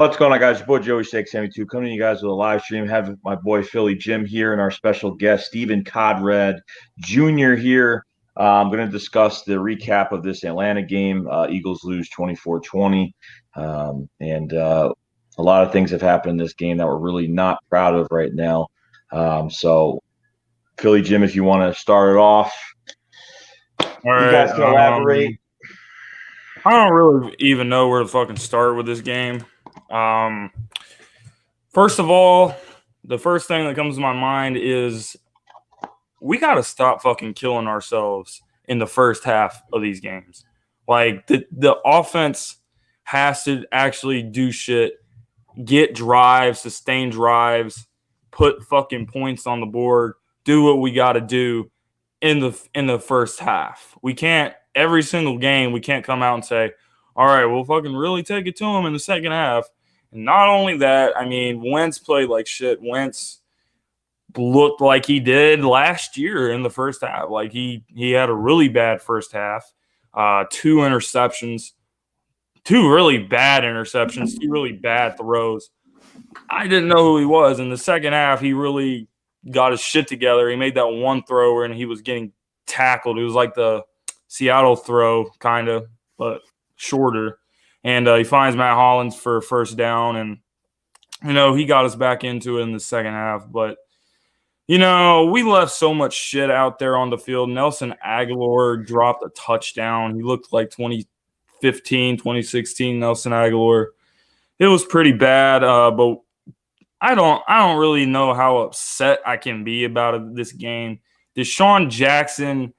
What's going on, guys? Your boy Joey Shake 72 coming to you guys with a live stream. Have my boy Philly Jim here and our special guest Stephen Conrad Jr. here. I'm going to discuss the recap of this Atlanta game. Eagles lose 24-20. And a lot of things have happened in this game that we're really not proud of right now. So, Philly Jim, if you want to start it off, All you right. guys can elaborate. I don't really even know where to fucking start with this game. First of all, the first thing that comes to my mind is we got to stop fucking killing ourselves in the first half of these games. Like, the offense has to actually do shit, get drives, sustain drives, put fucking points on the board, do what we got to do in the first half. We can't every single game we can't come out and say, all right, we'll fucking really take it to them in the second half. And not only that, I mean, Wentz played like shit. Wentz looked like he did last year in the first half. Like he had a really bad first half, two interceptions, two really bad interceptions, two really bad throws. I didn't know who he was. In the second half, he really got his shit together. He made that one throw and he was getting tackled. It was like the Seattle throw, kind of, but shorter. And he finds Matt Hollins for a first down. And, he got us back into it in the second half. But, we left so much shit out there on the field. Nelson Aguilar dropped a touchdown. He looked like 2015, 2016 Nelson Aguilar. It was pretty bad, but I don't really know how upset I can be about this game. Deshaun Jackson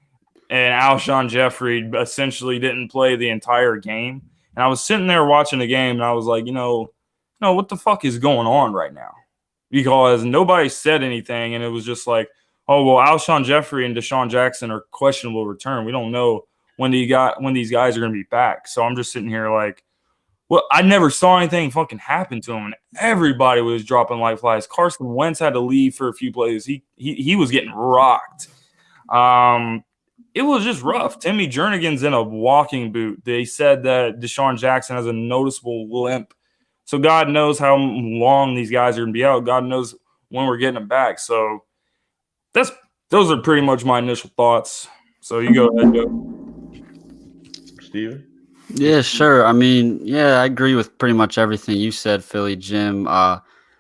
and Alshon Jeffrey essentially didn't play the entire game. And I was sitting there watching the game, and I was like, what the fuck is going on right now? Because nobody said anything, and it was just like, oh, well, Alshon Jeffrey and Deshaun Jackson are questionable return. We don't know when these guys are going to be back. So I'm just sitting here like, well, I never saw anything fucking happen to him, and everybody was dropping like flies. Carson Wentz had to leave for a few plays. He was getting rocked. It was just rough. Timmy Jernigan's in a walking boot. They said that Deshaun Jackson has a noticeable limp. So God knows how long these guys are going to be out. God knows when we're getting them back. So those are pretty much my initial thoughts. So you go ahead, Joe. Steven? Yeah, sure. I mean, yeah, I agree with pretty much everything you said, Philly Jim.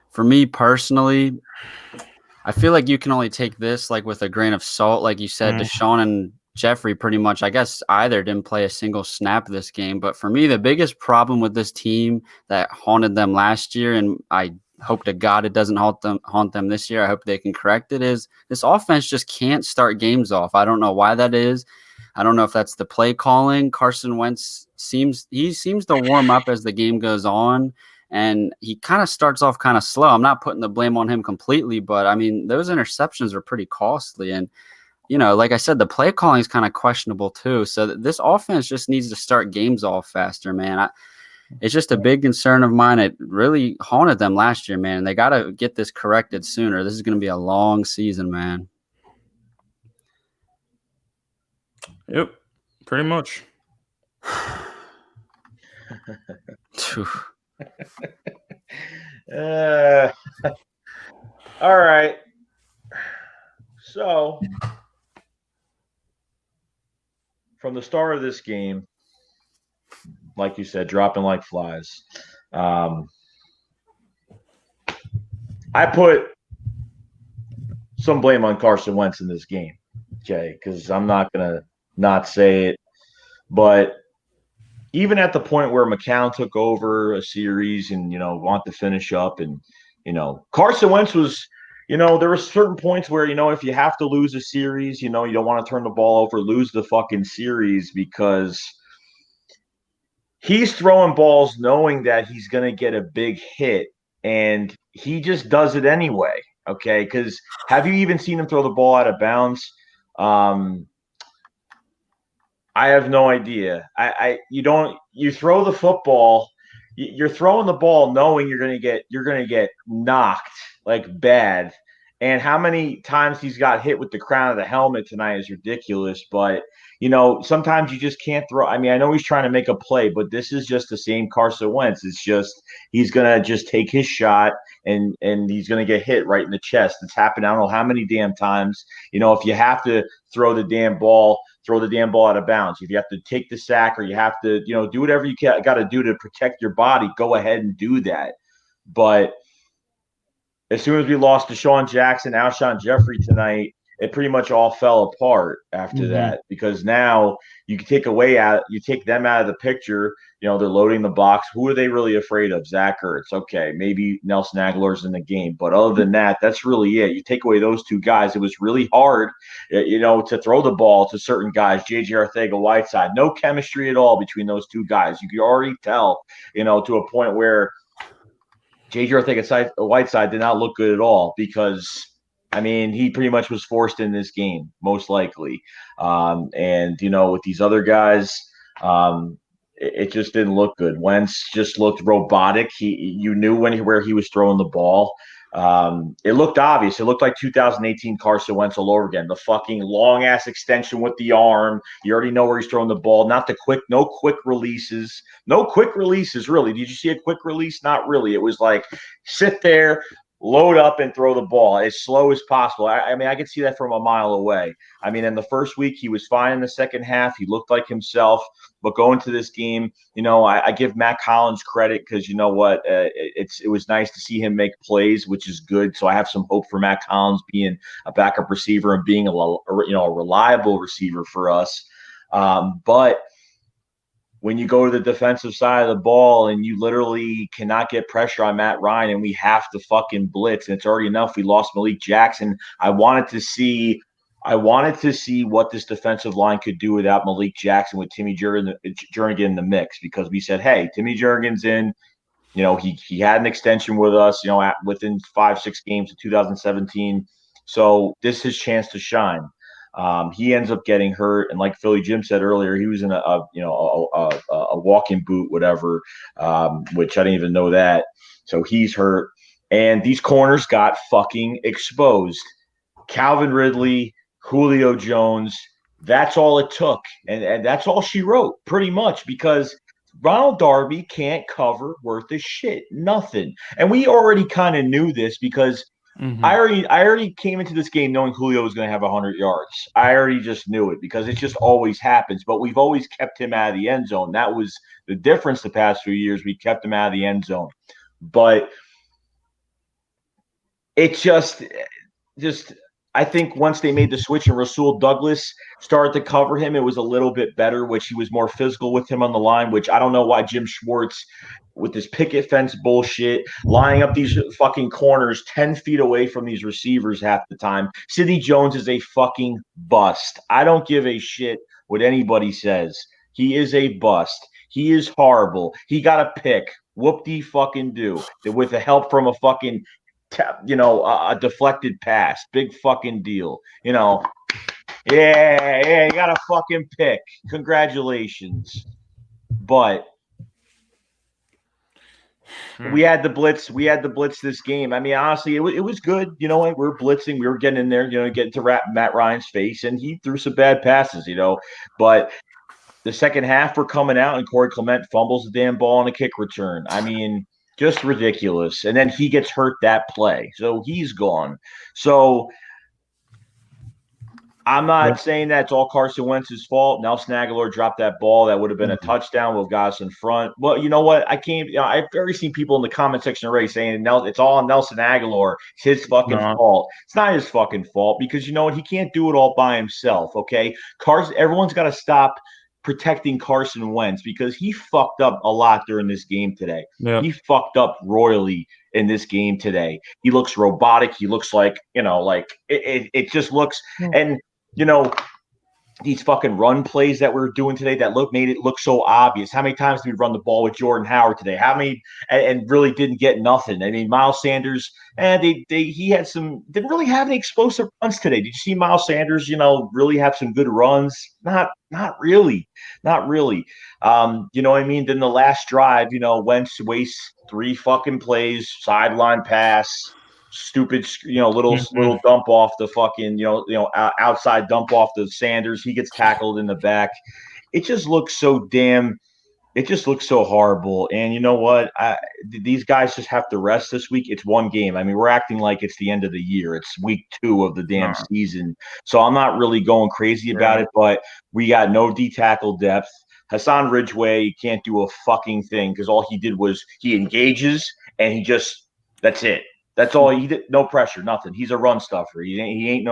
For me personally, I feel like you can only take this like with a grain of salt. Like you said, Deshaun and Jeffrey pretty much, I guess either didn't play a single snap this game. But for me, the biggest problem with this team that haunted them last year, and I hope to God it doesn't haunt them this year, I hope they can correct it, is this offense just can't start games off. I don't know why that is. I don't know if that's the play calling. Carson Wentz seems to warm up as the game goes on, and he kind of starts off kind of slow. I'm not putting the blame on him completely, but I mean, those interceptions are pretty costly. And, like I said, the play calling is kind of questionable too. So this offense just needs to start games off faster, man. It's just a big concern of mine. It really haunted them last year, man. They got to get this corrected sooner. This is going to be a long season, man. Yep, pretty much. All right. So, from the start of this game, like you said, dropping like flies. I put some blame on Carson Wentz in this game, okay, because I'm not going to not say it. But even at the point where McCown took over a series and, want to finish up and, Carson Wentz was, there were certain points where, if you have to lose a series, you don't want to turn the ball over, lose the fucking series because he's throwing balls knowing that he's going to get a big hit and he just does it anyway. Okay. Because have you even seen him throw the ball out of bounds? I have no idea. You throw the football, you're throwing the ball knowing you're going to get knocked like bad. And how many times he's got hit with the crown of the helmet tonight is ridiculous. But sometimes you just can't throw. I mean, I know he's trying to make a play, but this is just the same Carson Wentz. It's just he's gonna just take his shot and he's gonna get hit right in the chest. It's happened I don't know how many damn times. If you have to throw the damn ball, throw the damn ball out of bounds. If you have to take the sack or you have to, do whatever you got to do to protect your body, go ahead and do that. But as soon as we lost Deshaun Jackson, Alshon Jeffrey tonight, it pretty much all fell apart after that because now you can take them out of the picture. They're loading the box. Who are they really afraid of? Zach Ertz. Okay, maybe Nelson Aguilar's in the game, but other than that, that's really it. You take away those two guys, it was really hard, to throw the ball to certain guys. J.J. Arcega-Whiteside, no chemistry at all between those two guys. You can already tell, to a point where J.J. Arcega-Whiteside did not look good at all because he pretty much was forced in this game, most likely. And with these other guys, it just didn't look good. Wentz just looked robotic. You knew where he was throwing the ball. It looked obvious. It looked like 2018 Carson Wentz all over again. The fucking long ass extension with the arm. You already know where he's throwing the ball. No quick releases. No quick releases, really. Did you see a quick release? Not really. It was like sit there, load up and throw the ball as slow as possible. I could see that from a mile away. In the first week, he was fine. In the second half, he looked like himself. But going to this game, I give Matt Collins credit because you know what? It was nice to see him make plays, which is good. So I have some hope for Matt Collins being a backup receiver and being a reliable receiver for us. But when you go to the defensive side of the ball and you literally cannot get pressure on Matt Ryan and we have to fucking blitz and it's already enough. We lost Malik Jackson. I wanted to see what this defensive line could do without Malik Jackson with Timmy Jernigan in the mix because we said, hey, Timmy Jernigan's in. He had an extension with us, within 5-6 games of 2017. So this is his chance to shine. He ends up getting hurt, and like Philly Jim said earlier, he was in a walking boot, whatever, which I didn't even know that. So he's hurt, and these corners got fucking exposed. Calvin Ridley, Julio Jones. That's all it took, and that's all she wrote, pretty much, because Ronald Darby can't cover worth a shit, nothing. And we already kind of knew this because. I already came into this game knowing Julio was going to have 100 yards. I already just knew it because it just always happens. But we've always kept him out of the end zone. That was the difference the past few years. We kept him out of the end zone. But it just I think once they made the switch and Rasul Douglas started to cover him, it was a little bit better, which he was more physical with him on the line, which I don't know why Jim Schwartz with this picket fence bullshit, lining up these fucking corners 10 feet away from these receivers half the time. Sidney Jones is a fucking bust. I don't give a shit what anybody says. He is a bust. He is horrible. He got a pick. Whoop-de-fucking-do. With the help from a fucking a deflected pass. Big fucking deal. Yeah, you got a fucking pick. Congratulations. But we had the blitz. We had the blitz this game. Honestly, it was good. We're blitzing. We were getting in there, getting to Matt Ryan's face, and he threw some bad passes, But the second half, we're coming out, and Corey Clement fumbles the damn ball on a kick return. Just ridiculous. And then he gets hurt that play. So he's gone. So I'm not saying that's all Carson Wentz's fault. Nelson Aguilar dropped that ball. That would have been a touchdown with guys in front. Well, you know what? I've already seen people in the comment section already saying it's all on Nelson Aguilar. It's his fucking fault. It's not his fucking fault because you know what? He can't do it all by himself, okay? Everyone's got to stop protecting Carson Wentz because he fucked up a lot during this game today. Yep. He fucked up royally in this game today. He looks robotic. He looks like, it just looks and these fucking run plays that we're doing today that made it look so obvious. How many times did we run the ball with Jordan Howard today? How many and really didn't get nothing? Miles Sanders, he had didn't really have any explosive runs today. Did you see Miles Sanders, really have some good runs? Not really. Not really. Then the last drive, Wentz wastes 3 fucking plays, sideline pass. stupid, little dump off the fucking, outside dump off the Sanders. He gets tackled in the back. It just looks so damn. It just looks so horrible. And you know what? These guys just have to rest this week. It's one game. I mean, we're acting like it's the end of the year. It's week 2 of the damn season. So I'm not really going crazy about it, but we got no D-tackle depth. Hassan Ridgeway can't do a fucking thing because all he did was he engages and he just – that's it. That's all he did. No pressure, nothing. He's a run stuffer. He ain't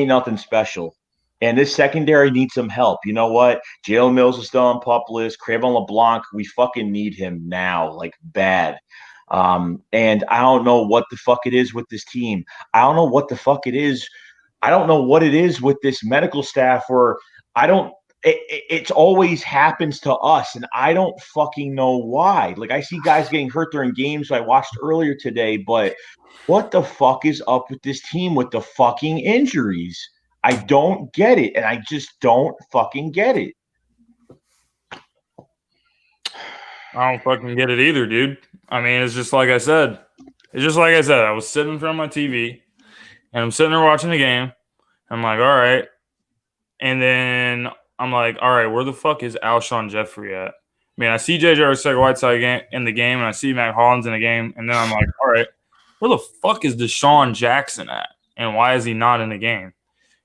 nothing special. And this secondary needs some help. You know what? Jalen Mills is still on PUP list. Cravon LeBlanc, we fucking need him now, like bad. And I don't know what the fuck it is with this team. I don't know what the fuck it is. I don't know what it is with this medical staff where it's always happens to us, and I don't fucking know why. Like, I see guys getting hurt during games I watched earlier today, but what the fuck is up with this team with the fucking injuries? I don't get it, and I just don't fucking get it. I don't fucking get it either, dude. I mean, it's just like I said. I was sitting in front of my TV, and I'm sitting there watching the game. I'm like, all right. And then I'm like, all right, where the fuck is Alshon Jeffrey at? I mean, I see J.J. Arcega-Whiteside in the game, and I see Matt Hollins in the game, and then I'm like, all right, where the fuck is Deshaun Jackson at? And why is he not in the game?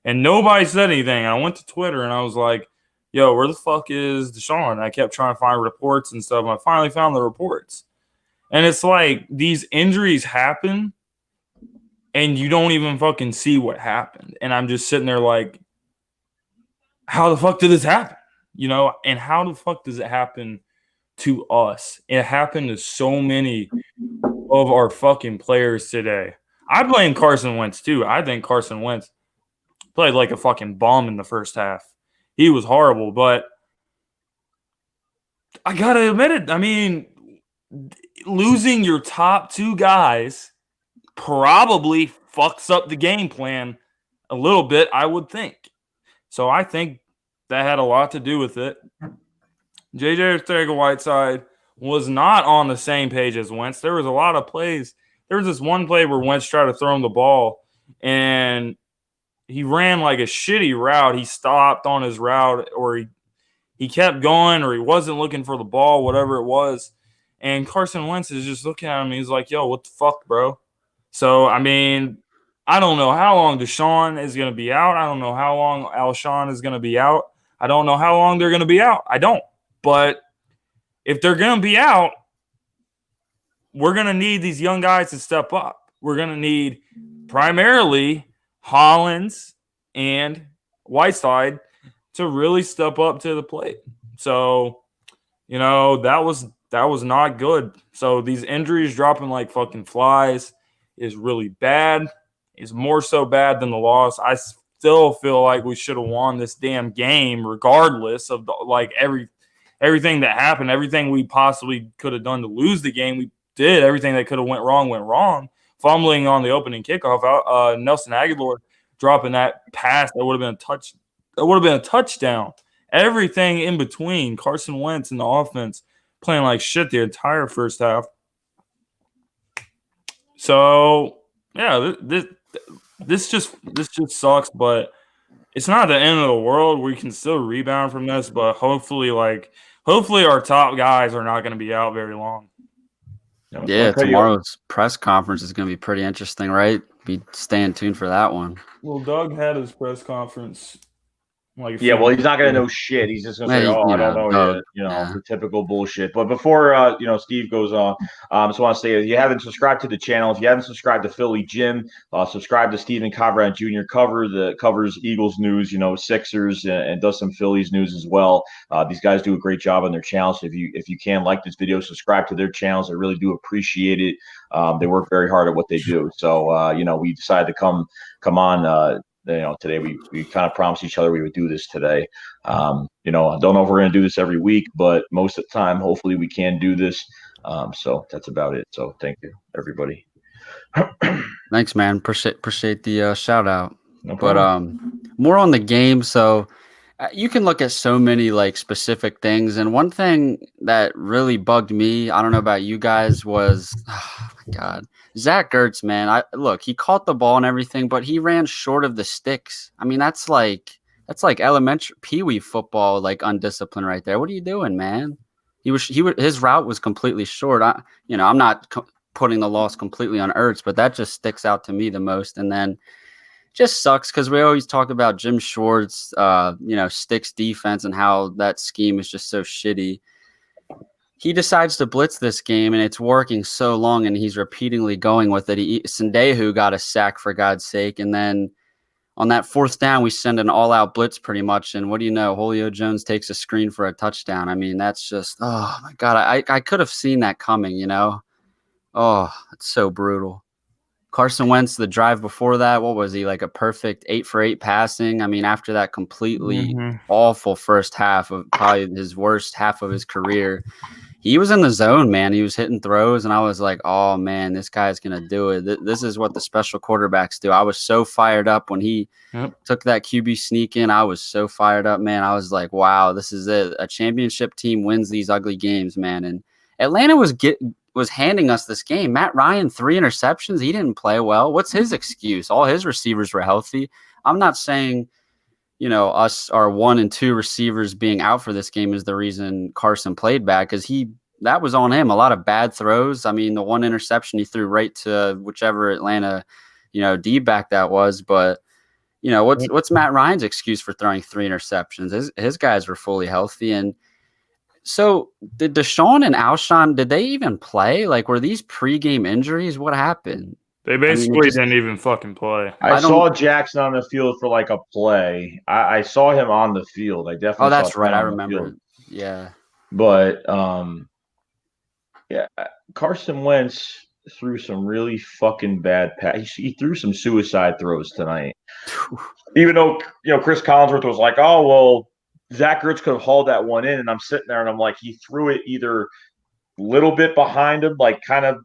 And nobody said anything. And I went to Twitter and I was like, yo, where the fuck is Deshaun? And I kept trying to find reports and stuff. And I finally found the reports. And it's like these injuries happen and you don't even fucking see what happened. And I'm just sitting there like, how the fuck did this happen? And how the fuck does it happen to us? It happened to so many of our fucking players today. I blame Carson Wentz too. I think Carson Wentz played like a fucking bum in the first half. He was horrible, but I got to admit it. I mean, losing your top 2 guys probably fucks up the game plan a little bit, I would think. So I think that had a lot to do with it. J.J. Arcega-Whiteside was not on the same page as Wentz. There was a lot of plays. There was this one play where Wentz tried to throw him the ball, and he ran like a shitty route. He stopped on his route, or he kept going, or he wasn't looking for the ball, whatever it was. And Carson Wentz is just looking at him. He's like, yo, what the fuck, bro? So, I mean, I don't know how long Deshaun is going to be out. I don't know how long Alshon is going to be out. I don't know how long they're going to be out. I don't. But if they're going to be out, we're going to need these young guys to step up. We're going to need primarily Hollins and Whiteside to really step up to the plate. So, that was not good. So these injuries dropping like fucking flies is really bad. It's more so bad than the loss. I still feel like we should have won this damn game regardless of everything that happened, everything we possibly could have done to lose the game. We did. Everything that could have went wrong. Fumbling on the opening kickoff, Nelson Aguilar dropping that pass that would have been a touchdown. Everything in between, Carson Wentz and the offense playing like shit the entire first half. So yeah, this just sucks, but it's not the end of the world. We can still rebound from this, but hopefully our top guys are not going to be out very long. Yeah, tomorrow's press conference is going to be pretty interesting, right? Be staying tuned for that one. Well, Doug had his press conference. He's not going to know shit. He's just going to say, I don't know yet. The typical bullshit. But before, Steve goes on, I just want to say, if you haven't subscribed to the channel, if you haven't subscribed to Philly Jim, subscribe to Steven Conrad Jr. Covers Eagles news, Sixers, and does some Phillies news as well. These guys do a great job on their channels. So if you can like this video, subscribe to their channels. I really do appreciate it. They work very hard at what they do. So, we decided to come on today we kind of promised each other we would do this today. I don't know if we're going to do this every week, but most of the time, hopefully we can do this. So that's about it. So thank you, everybody. Thanks, man. Appreciate the shout out. No problem. But more on the game. So You can look at so many like specific things, and one thing that really bugged me, I don't know about you guys, was oh my God, Zach Ertz, man. Look, he caught the ball and everything, but he ran short of the sticks. I mean, that's like elementary peewee football, like undisciplined right there. What are you doing, man? His route was completely short. I'm not putting the loss completely on Ertz, but that just sticks out to me the most. And then just sucks because we always talk about Jim Schwartz, sticks defense and how that scheme is just so shitty. He decides to blitz this game and it's working so long and he's repeatedly going with it. Sendehu got a sack for God's sake. And then on that fourth down, we send an all-out blitz pretty much. And what do you know? Julio Jones takes a screen for a touchdown. I mean, that's just, oh my God. I could have seen that coming, you know? Oh, it's so brutal. Carson Wentz, the drive before that, what was he, like a perfect 8 for 8 passing? I mean, after that completely awful first half of probably his worst half of his career, he was in the zone, man. He was hitting throws, and I was like, oh, man, this guy's going to do it. This is what the special quarterbacks do. I was so fired up when he took that QB sneak in. I was so fired up, man. I was like, wow, this is it. A championship team wins these ugly games, man. And Atlanta was handing us this game. Matt Ryan, 3 interceptions. He didn't play well. What's his excuse? All his receivers were healthy. I'm not saying, our 1 and 2 receivers being out for this game is the reason Carson played bad, because that was on him. A lot of bad throws. I mean, the 1 interception he threw right to whichever Atlanta, D-back that was. But, what's Matt Ryan's excuse for throwing 3 interceptions? His guys were fully healthy. And so did Deshaun and Alshon, did they even play? Like, were these pregame injuries? What happened? They basically didn't even fucking play. I saw Jackson on the field for like a play. I saw him on the field. I definitely. Oh, that's saw right. I remember. Yeah. But Carson Wentz threw some really fucking bad passes. He threw some suicide throws tonight. Even though Chris Collinsworth was like, oh well, Zach Ertz could have hauled that one in, and I'm sitting there and I'm like, he threw it either a little bit behind him, like kind of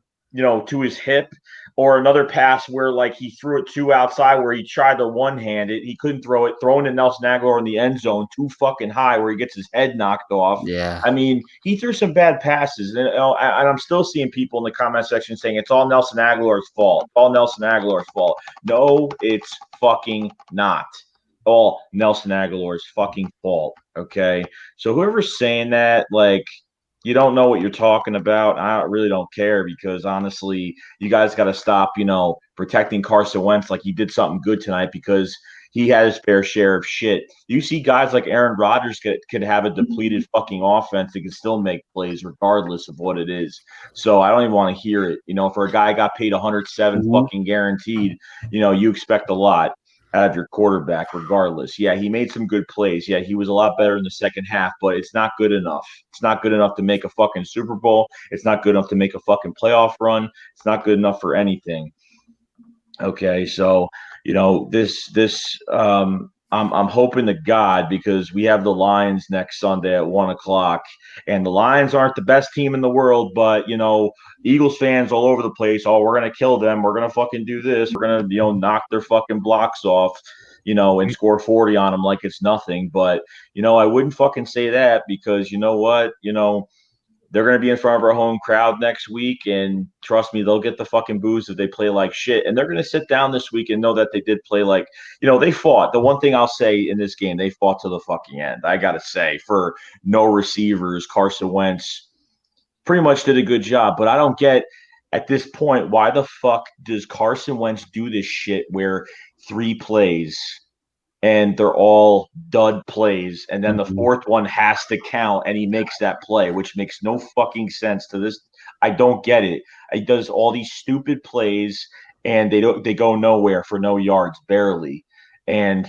to his hip, or another pass where like he threw it too outside where he tried to one-hand it. He couldn't throw it, throwing to Nelson Aguilar in the end zone too fucking high where he gets his head knocked off. Yeah. I mean, he threw some bad passes. And I'm still seeing people in the comment section saying it's all Nelson Aguilar's fault. It's all Nelson Aguilar's fault. No, it's fucking not. All Nelson Aguilar's fucking fault. Okay. So whoever's saying that, like, you don't know what you're talking about. I really don't care, because honestly, you guys got to stop, protecting Carson Wentz like he did something good tonight, because he had his fair share of shit. You see guys like Aaron Rodgers could have a depleted fucking offense that can still make plays regardless of what it is. So I don't even want to hear it. For a guy got paid 107 fucking guaranteed, you expect a lot out of your quarterback regardless. Yeah, he made some good plays. Yeah, he was a lot better in the second half, but it's not good enough. It's not good enough to make a fucking Super Bowl. It's not good enough to make a fucking playoff run. It's not good enough for anything. Okay, so I'm hoping to God, because we have the Lions next Sunday at 1:00, and the Lions aren't the best team in the world, but Eagles fans all over the place. Oh, we're gonna kill them. We're gonna fucking do this. We're gonna knock their fucking blocks off, and score 40 on them like it's nothing. But I wouldn't fucking say that, because you know what, they're going to be in front of our home crowd next week, and trust me, they'll get the fucking boos if they play like shit. And they're going to sit down this week and know that they did play like, they fought. The one thing I'll say in this game, they fought to the fucking end. I got to say, for no receivers, Carson Wentz pretty much did a good job. But I don't get, at this point, why the fuck does Carson Wentz do this shit where 3 plays and they're all dud plays, and then the fourth one has to count, and he makes that play, which makes no fucking sense to this. I don't get it. He does all these stupid plays, and they go nowhere for no yards, barely. And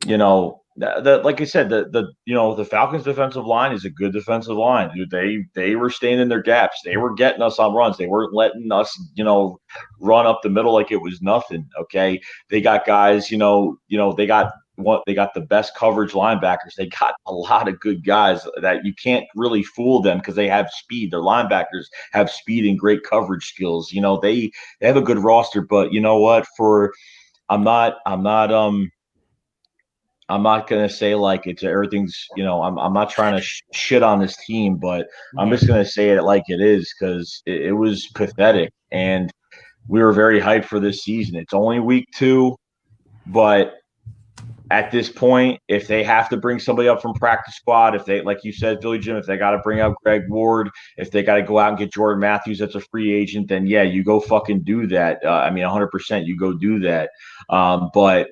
like I said, the Falcons' defensive line is a good defensive line. Dude, they were staying in their gaps. They were getting us on runs. They weren't letting us, run up the middle like it was nothing. Okay, they got guys. They got the best coverage linebackers. They got a lot of good guys that you can't really fool them, because they have speed. Their linebackers have speed and great coverage skills. They have a good roster. But you know what? I'm not gonna say like it's everything's. I'm not trying to shit on this team, but I'm just gonna say it like it is because it was pathetic, and we were very hyped for this season. It's only week 2, but at this point, if they have to bring somebody up from practice squad, if they, like you said, Philly Jim, if they got to bring out Greg Ward, if they got to go out and get Jordan Matthews, that's a free agent, then yeah, you go fucking do that. 100%, you go do that. But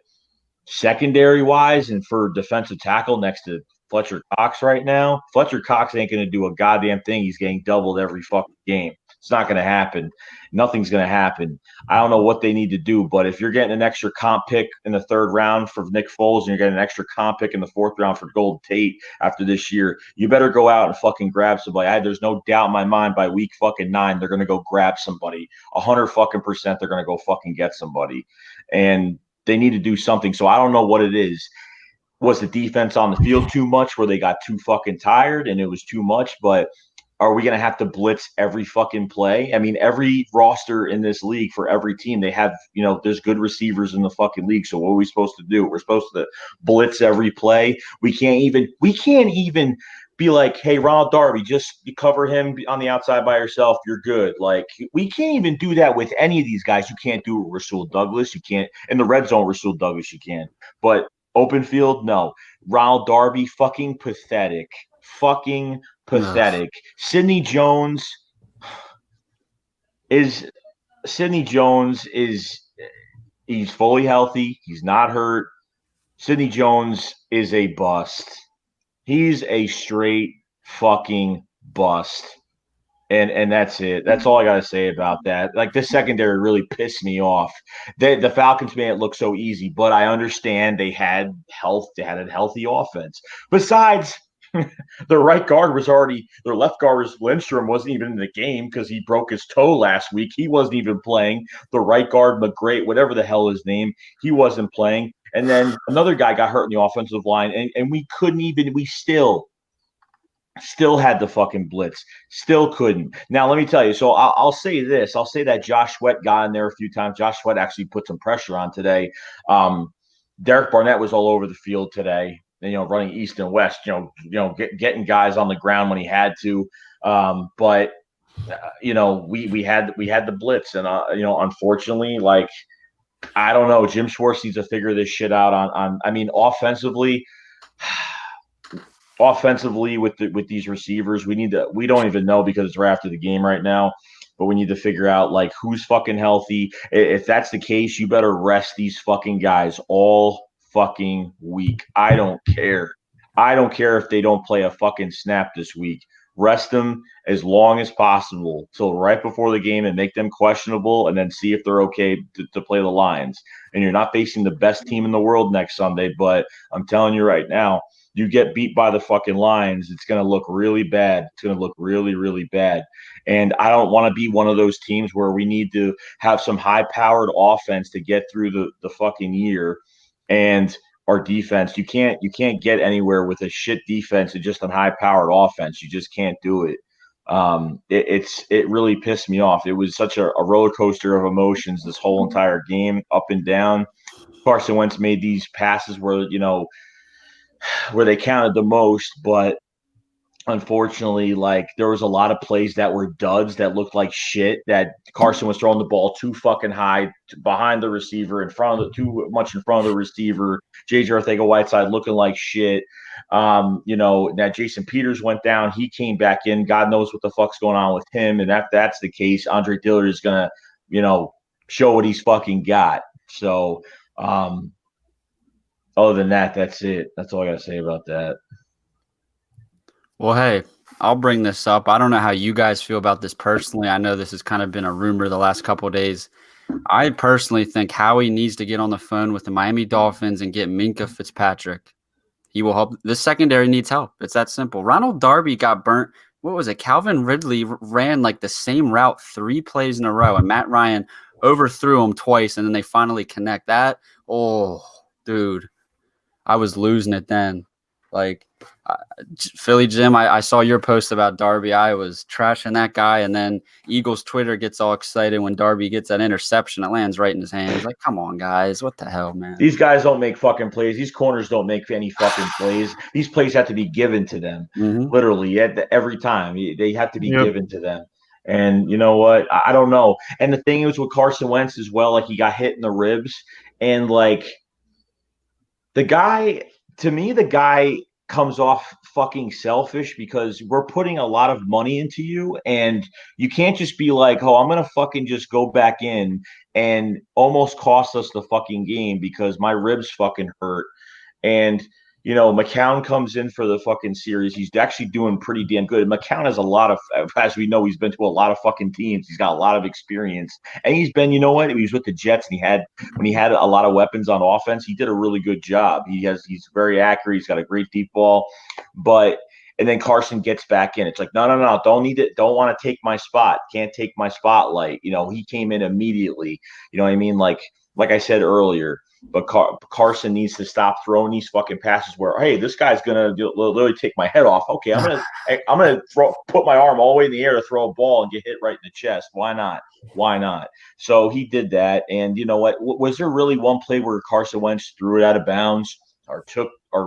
secondary wise and for defensive tackle next to Fletcher Cox right now, Fletcher Cox ain't going to do a goddamn thing. He's getting doubled every fucking game. It's not going to happen. Nothing's going to happen. I don't know what they need to do, but if you're getting an extra comp pick in the 3rd round for Nick Foles and you're getting an extra comp pick in the 4th round for Golden Tate after this year, you better go out and fucking grab somebody. There's no doubt in my mind by week fucking 9 they're going to go grab somebody. 100 fucking percent they're going to go fucking get somebody. And they need to do something. So I don't know what it is. Was the defense on the field too much where they got too fucking tired and it was too much? But are we going to have to blitz every fucking play? I mean, every roster in this league for every team, they have, there's good receivers in the fucking league. So what are we supposed to do? We're supposed to blitz every play. We can't even be like, hey, Ronald Darby, just cover him on the outside by yourself. You're good. Like, we can't even do that with any of these guys. You can't do it with Rasul Douglas. You can't in the red zone. Rasul Douglas, you can. But open field, no. Ronald Darby, fucking pathetic. Fucking pathetic. Sidney Jones is he's fully healthy. He's not hurt. Sidney Jones is a bust. He's a straight fucking bust. And that's it. That's all I got to say about that. Like, this secondary really pissed me off. The Falcons made it look so easy, but I understand they had a healthy offense. Besides, their left guard was Lindstrom wasn't even in the game because he broke his toe last week. He wasn't even playing. The right guard, McGray, whatever the hell his name, he wasn't playing. And then another guy got hurt in the offensive line, and we still had the fucking blitz. Still couldn't. Now, let me tell you. So I'll say this. I'll say that Josh Sweat got in there a few times. Josh Sweat actually put some pressure on today. Derek Barnett was all over the field today, running east and west, getting guys on the ground when he had to. But we had the blitz, and unfortunately, like, I don't know. Jim Schwartz needs to figure this shit out on offensively with these receivers. We don't even know because it's right after the game right now, but we need to figure out like who's fucking healthy. If that's the case, you better rest these fucking guys all fucking week. I don't care if they don't play a fucking snap this week. Rest them as long as possible till right before the game and make them questionable, and then see if they're okay to play the Lions. And you're not facing the best team in the world next Sunday, but I'm telling you right now, you get beat by the fucking Lions, it's going to look really bad. It's going to look really, really bad. And I don't want to be one of those teams where we need to have some high-powered offense to get through the fucking year. And our defense, you can't get anywhere with a shit defense and just a high-powered offense. You just can't do it. It really pissed me off. It was such a roller coaster of emotions this whole entire game, up and down. Carson Wentz made these passes where they counted the most, but unfortunately, like, there was a lot of plays that were duds that looked like shit, that Carson was throwing the ball too fucking high behind the receiver, too much in front of the receiver. JJ Arcega-Whiteside looking like shit. That Jason Peters went down. He came back in. God knows what the fuck's going on with him. And if that's the case, Andre Dillard is going to, show what he's fucking got. So, other than that, that's it. That's all I got to say about that. Well, hey, I'll bring this up. I don't know how you guys feel about this personally. I know this has kind of been a rumor the last couple of days. I personally think Howie needs to get on the phone with the Miami Dolphins and get Minkah Fitzpatrick. He will help. This secondary needs help. It's that simple. Ronald Darby got burnt. What was it? Calvin Ridley ran like the same route 3 plays in a row, and Matt Ryan overthrew him twice, and then they finally connect that. Oh, dude. I was losing it then. Like, Philly Jim, I saw your post about Darby. I was trashing that guy, and then Eagles Twitter gets all excited when Darby gets that interception. It lands right in his hands. Like, come on, guys. What the hell, man? These guys don't make fucking plays. These corners don't make any fucking plays. These plays have to be given to them, literally every time. They have to be given to them. And you know what? I don't know. And the thing is with Carson Wentz as well, like he got hit in the ribs, and like the guy, to me, the guy comes off fucking selfish because we're putting a lot of money into you, and you can't just be like, oh, I'm gonna fucking just go back in and almost cost us the fucking game because my ribs fucking hurt. And McCown comes in for the fucking series. He's actually doing pretty damn good. McCown has a lot of, as we know, he's been to a lot of fucking teams. He's got a lot of experience, and he's been, you know what? He was with the Jets, and when he had a lot of weapons on offense, he did a really good job. He's very accurate. He's got a great deep ball, and then Carson gets back in. It's like, no, don't need it. Don't want to take my spot. Can't take my spotlight. He came in immediately. You know what I mean? Like I said earlier. But Carson needs to stop throwing these fucking passes where, hey, this guy's gonna literally take my head off. Okay, I'm gonna put my arm all the way in the air to throw a ball and get hit right in the chest. Why not? So he did that, and you know what? Was there really one play where Carson Wentz threw it out of bounds or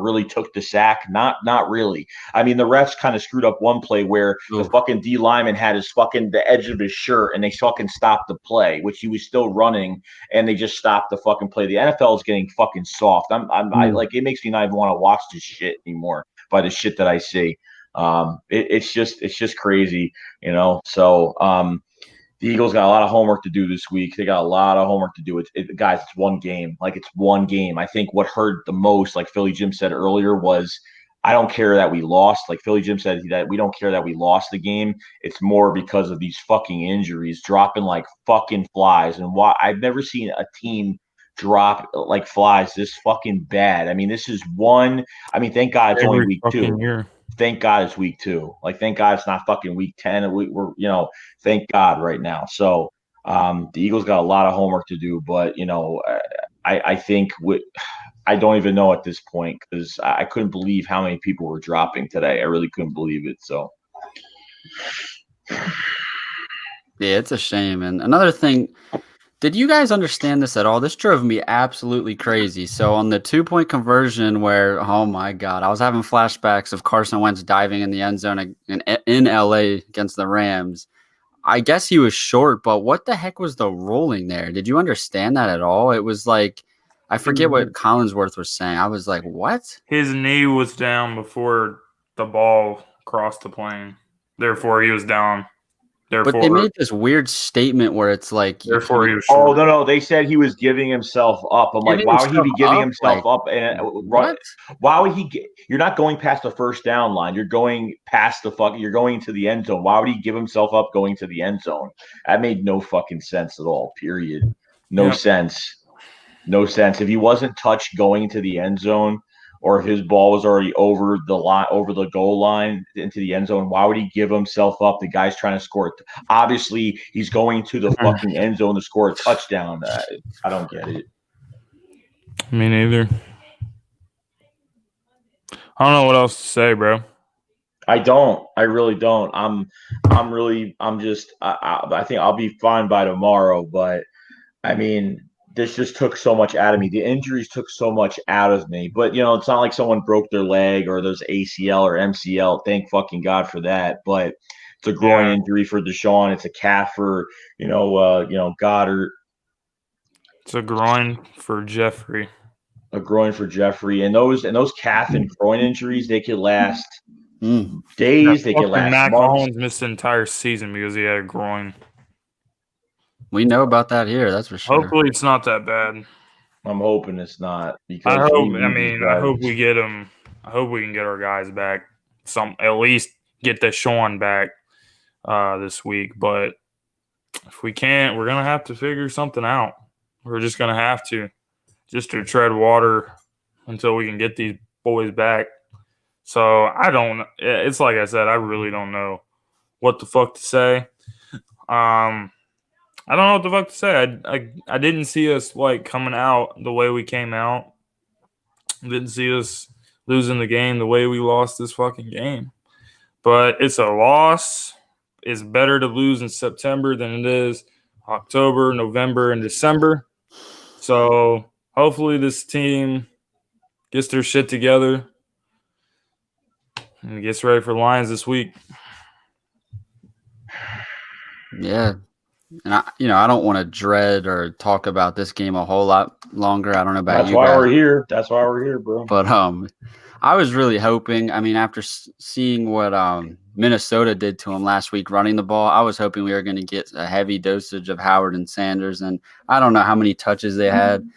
really took the sack? Not really. I mean, the refs kind of screwed up one play where the fucking D lineman had the edge of his shirt, and they fucking stopped the play, which he was still running, and they just stopped the fucking play. The NFL is getting fucking soft. I like, it makes me not even want to watch this shit anymore by the shit that I see. It's just crazy, So the Eagles got a lot of homework to do this week. They got a lot of homework to do. Guys, it's one game. Like, it's one game. I think what hurt the most, like Philly Jim said earlier, was I don't care that we lost. Like Philly Jim said, that we don't care that we lost the game. It's more because of these fucking injuries dropping like fucking flies. And why I've never seen a team drop like flies this fucking bad. I mean, this is one. I mean, thank God it's only week 2. Year. Thank God it's week 2. Like, thank God it's not fucking week 10. And we're thank God right now. So the Eagles got a lot of homework to do, but I think I don't even know at this point because I couldn't believe how many people were dropping today. I really couldn't believe it. So yeah, it's a shame. And another thing, did you guys understand this at all? This drove me absolutely crazy. So on the 2-point conversion where, oh my God, I was having flashbacks of Carson Wentz diving in the end zone in LA against the Rams. I guess he was short, but what the heck was the rolling there? Did you understand that at all? It was like, I forget what Collinsworth was saying. I was like, what? His knee was down before the ball crossed the plane. Therefore, he was down. Therefore, but they made this weird statement where it's like, therefore he was short. Oh no, they said he was giving himself up. I'm like, why would he be giving himself up? And what? Why would he you're not going past the first down line. You're going past you're going to the end zone. Why would he give himself up going to the end zone? That made no fucking sense at all. Period. No sense. No sense. If he wasn't touched going to the end zone, or if his ball was already over the goal line into the end zone, why would he give himself up? The guy's trying to score it. Obviously, he's going to the fucking end zone to score a touchdown. I don't get it. Me neither. I don't know what else to say, bro. I don't. I really don't. I think I'll be fine by tomorrow, but I mean, this just took so much out of me. The injuries took so much out of me. But it's not like someone broke their leg or there's ACL or MCL. Thank fucking God for that. But it's a groin injury for Deshaun. It's a calf for Goddard. It's a groin for Jeffrey. A groin for Jeffrey. And those calf and groin injuries, they could last days. They could last Mac months. Hollins missed the entire season because he had a groin. We know about that here, that's for sure. Hopefully it's not that bad. I'm hoping it's not, because I hope we get him. I hope we can get our guys back. At least get Deshaun back this week. But if we can't, we're gonna have to figure something out. We're just gonna have to tread water until we can get these boys back. So I don't. It's like I said, I really don't know what the fuck to say. I don't know what the fuck to say. I didn't see us like coming out the way we came out. Didn't see us losing the game the way we lost this fucking game. But it's a loss. It's better to lose in September than it is October, November, and December. So hopefully this team gets their shit together and gets ready for the Lions this week. Yeah. And I don't want to dread or talk about this game a whole lot longer. I don't know about That's you why guys. we're here. That's why we're here, bro. But I was really hoping. I mean, after seeing what Minnesota did to him last week running the ball, I was hoping we were going to get a heavy dosage of Howard and Sanders. And I don't know how many touches they had.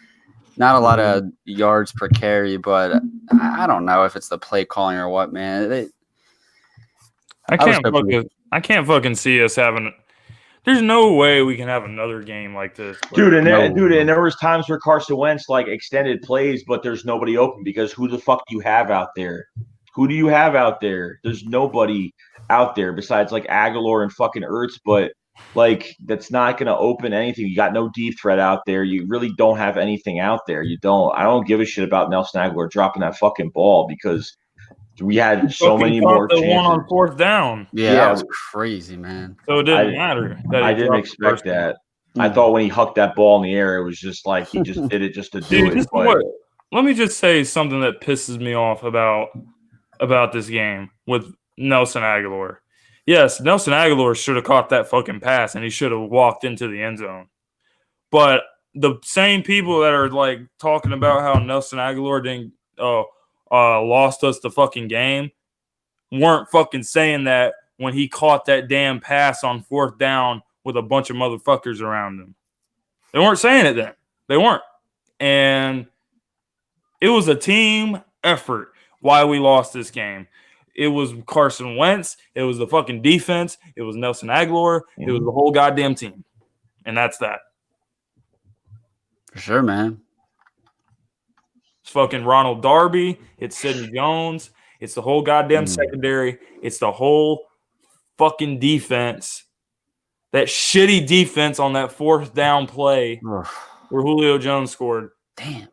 Not a lot of yards per carry, but I don't know if it's the play calling or what, man. I can't fucking see us having. There's no way we can have another game like this, dude. And there was times where Carson Wentz like extended plays, but there's nobody open because who the fuck do you have out there? Who do you have out there? There's nobody out there besides like Aguilar and fucking Ertz, but like that's not going to open anything. You got no deep threat out there. You really don't have anything out there. You don't. I don't give a shit about Nelson Aguilar dropping that fucking ball because we had so many more chances. One on fourth down. Yeah, that was crazy, man. So it didn't matter. I didn't expect that. I thought when he hucked that ball in the air, it was just like he just did it just to do it. Let me just say something that pisses me off about this game with Nelson Aguilar. Yes, Nelson Aguilar should have caught that fucking pass and he should have walked into the end zone. But the same people that are like talking about how Nelson Aguilar didn't lost us the fucking game weren't fucking saying that when he caught that damn pass on fourth down with a bunch of motherfuckers around him. They weren't saying it then. They weren't. And it was a team effort why we lost this game. It was Carson Wentz. It was the fucking defense. It was Nelson Aguilar. It was the whole goddamn team. And that's that. For sure, man. It's fucking Ronald Darby. It's Sidney Jones. It's the whole goddamn secondary. It's the whole fucking defense. That shitty defense on that fourth down play where Julio Jones scored. Damn.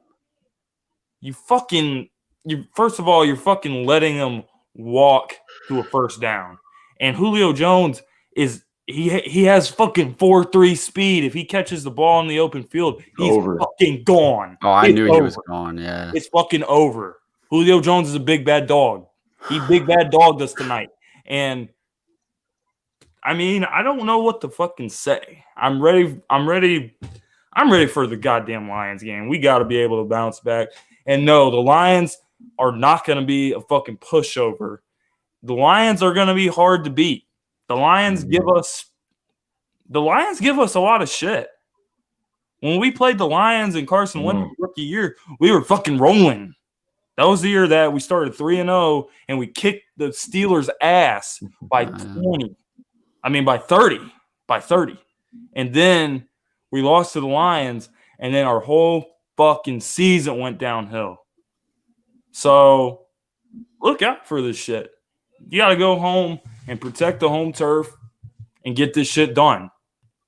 First of all, you're fucking letting them walk to a first down. And Julio Jones he has fucking 4.3 speed. If he catches the ball in the open field, he's fucking gone. Oh, I knew he was gone, yeah. It's fucking over. Julio Jones is a big bad dog. He big bad dogged us tonight. And I mean, I don't know what to fucking say. I'm ready for the goddamn Lions game. We got to be able to bounce back. And no, the Lions are not going to be a fucking pushover. The Lions are going to be hard to beat. The Lions give us a lot of shit. When we played the Lions and Carson Wentz rookie year, we were fucking rolling. That was the year that we started 3-0 and we kicked the Steelers' ass by 20. I mean by 30. And then we lost to the Lions and then our whole fucking season went downhill. So look out for this shit. You got to go home and protect the home turf and get this shit done.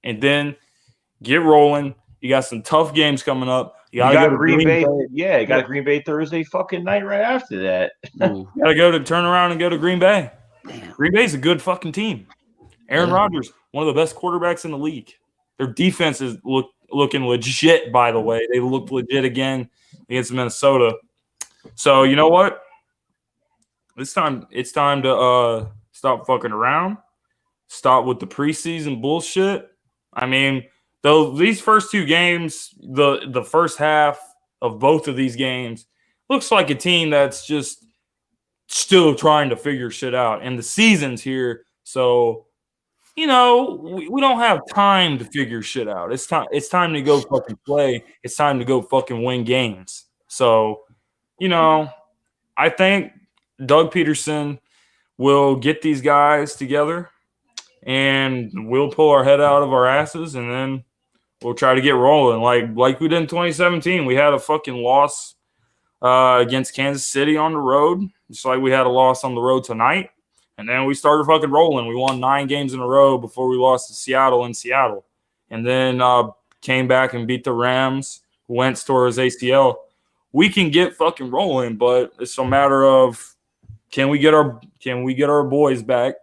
And then get rolling. You got some tough games coming up. You got Green Bay. Yeah, you got Green Bay Thursday fucking night right after that. You got to turn around and go to Green Bay. Damn. Green Bay's a good fucking team. Aaron Rodgers, one of the best quarterbacks in the league. Their defense is looking legit, by the way. They looked legit again against Minnesota. So, you know what? It's time to stop fucking around. Stop with the preseason bullshit. I mean, though these first two games, the first half of both of these games looks like a team that's just still trying to figure shit out. And the season's here, so we don't have time to figure shit out. It's time to go fucking play. It's time to go fucking win games. So, I think Doug Peterson will get these guys together and we'll pull our head out of our asses and then we'll try to get rolling. Like we did in 2017. We had a fucking loss against Kansas City on the road, just like we had a loss on the road tonight. And then we started fucking rolling. We won 9 games in a row before we lost to Seattle in Seattle. And then came back and beat the Rams, Wentz tore his ACL. we can get fucking rolling, but it's a matter of can we get our boys back?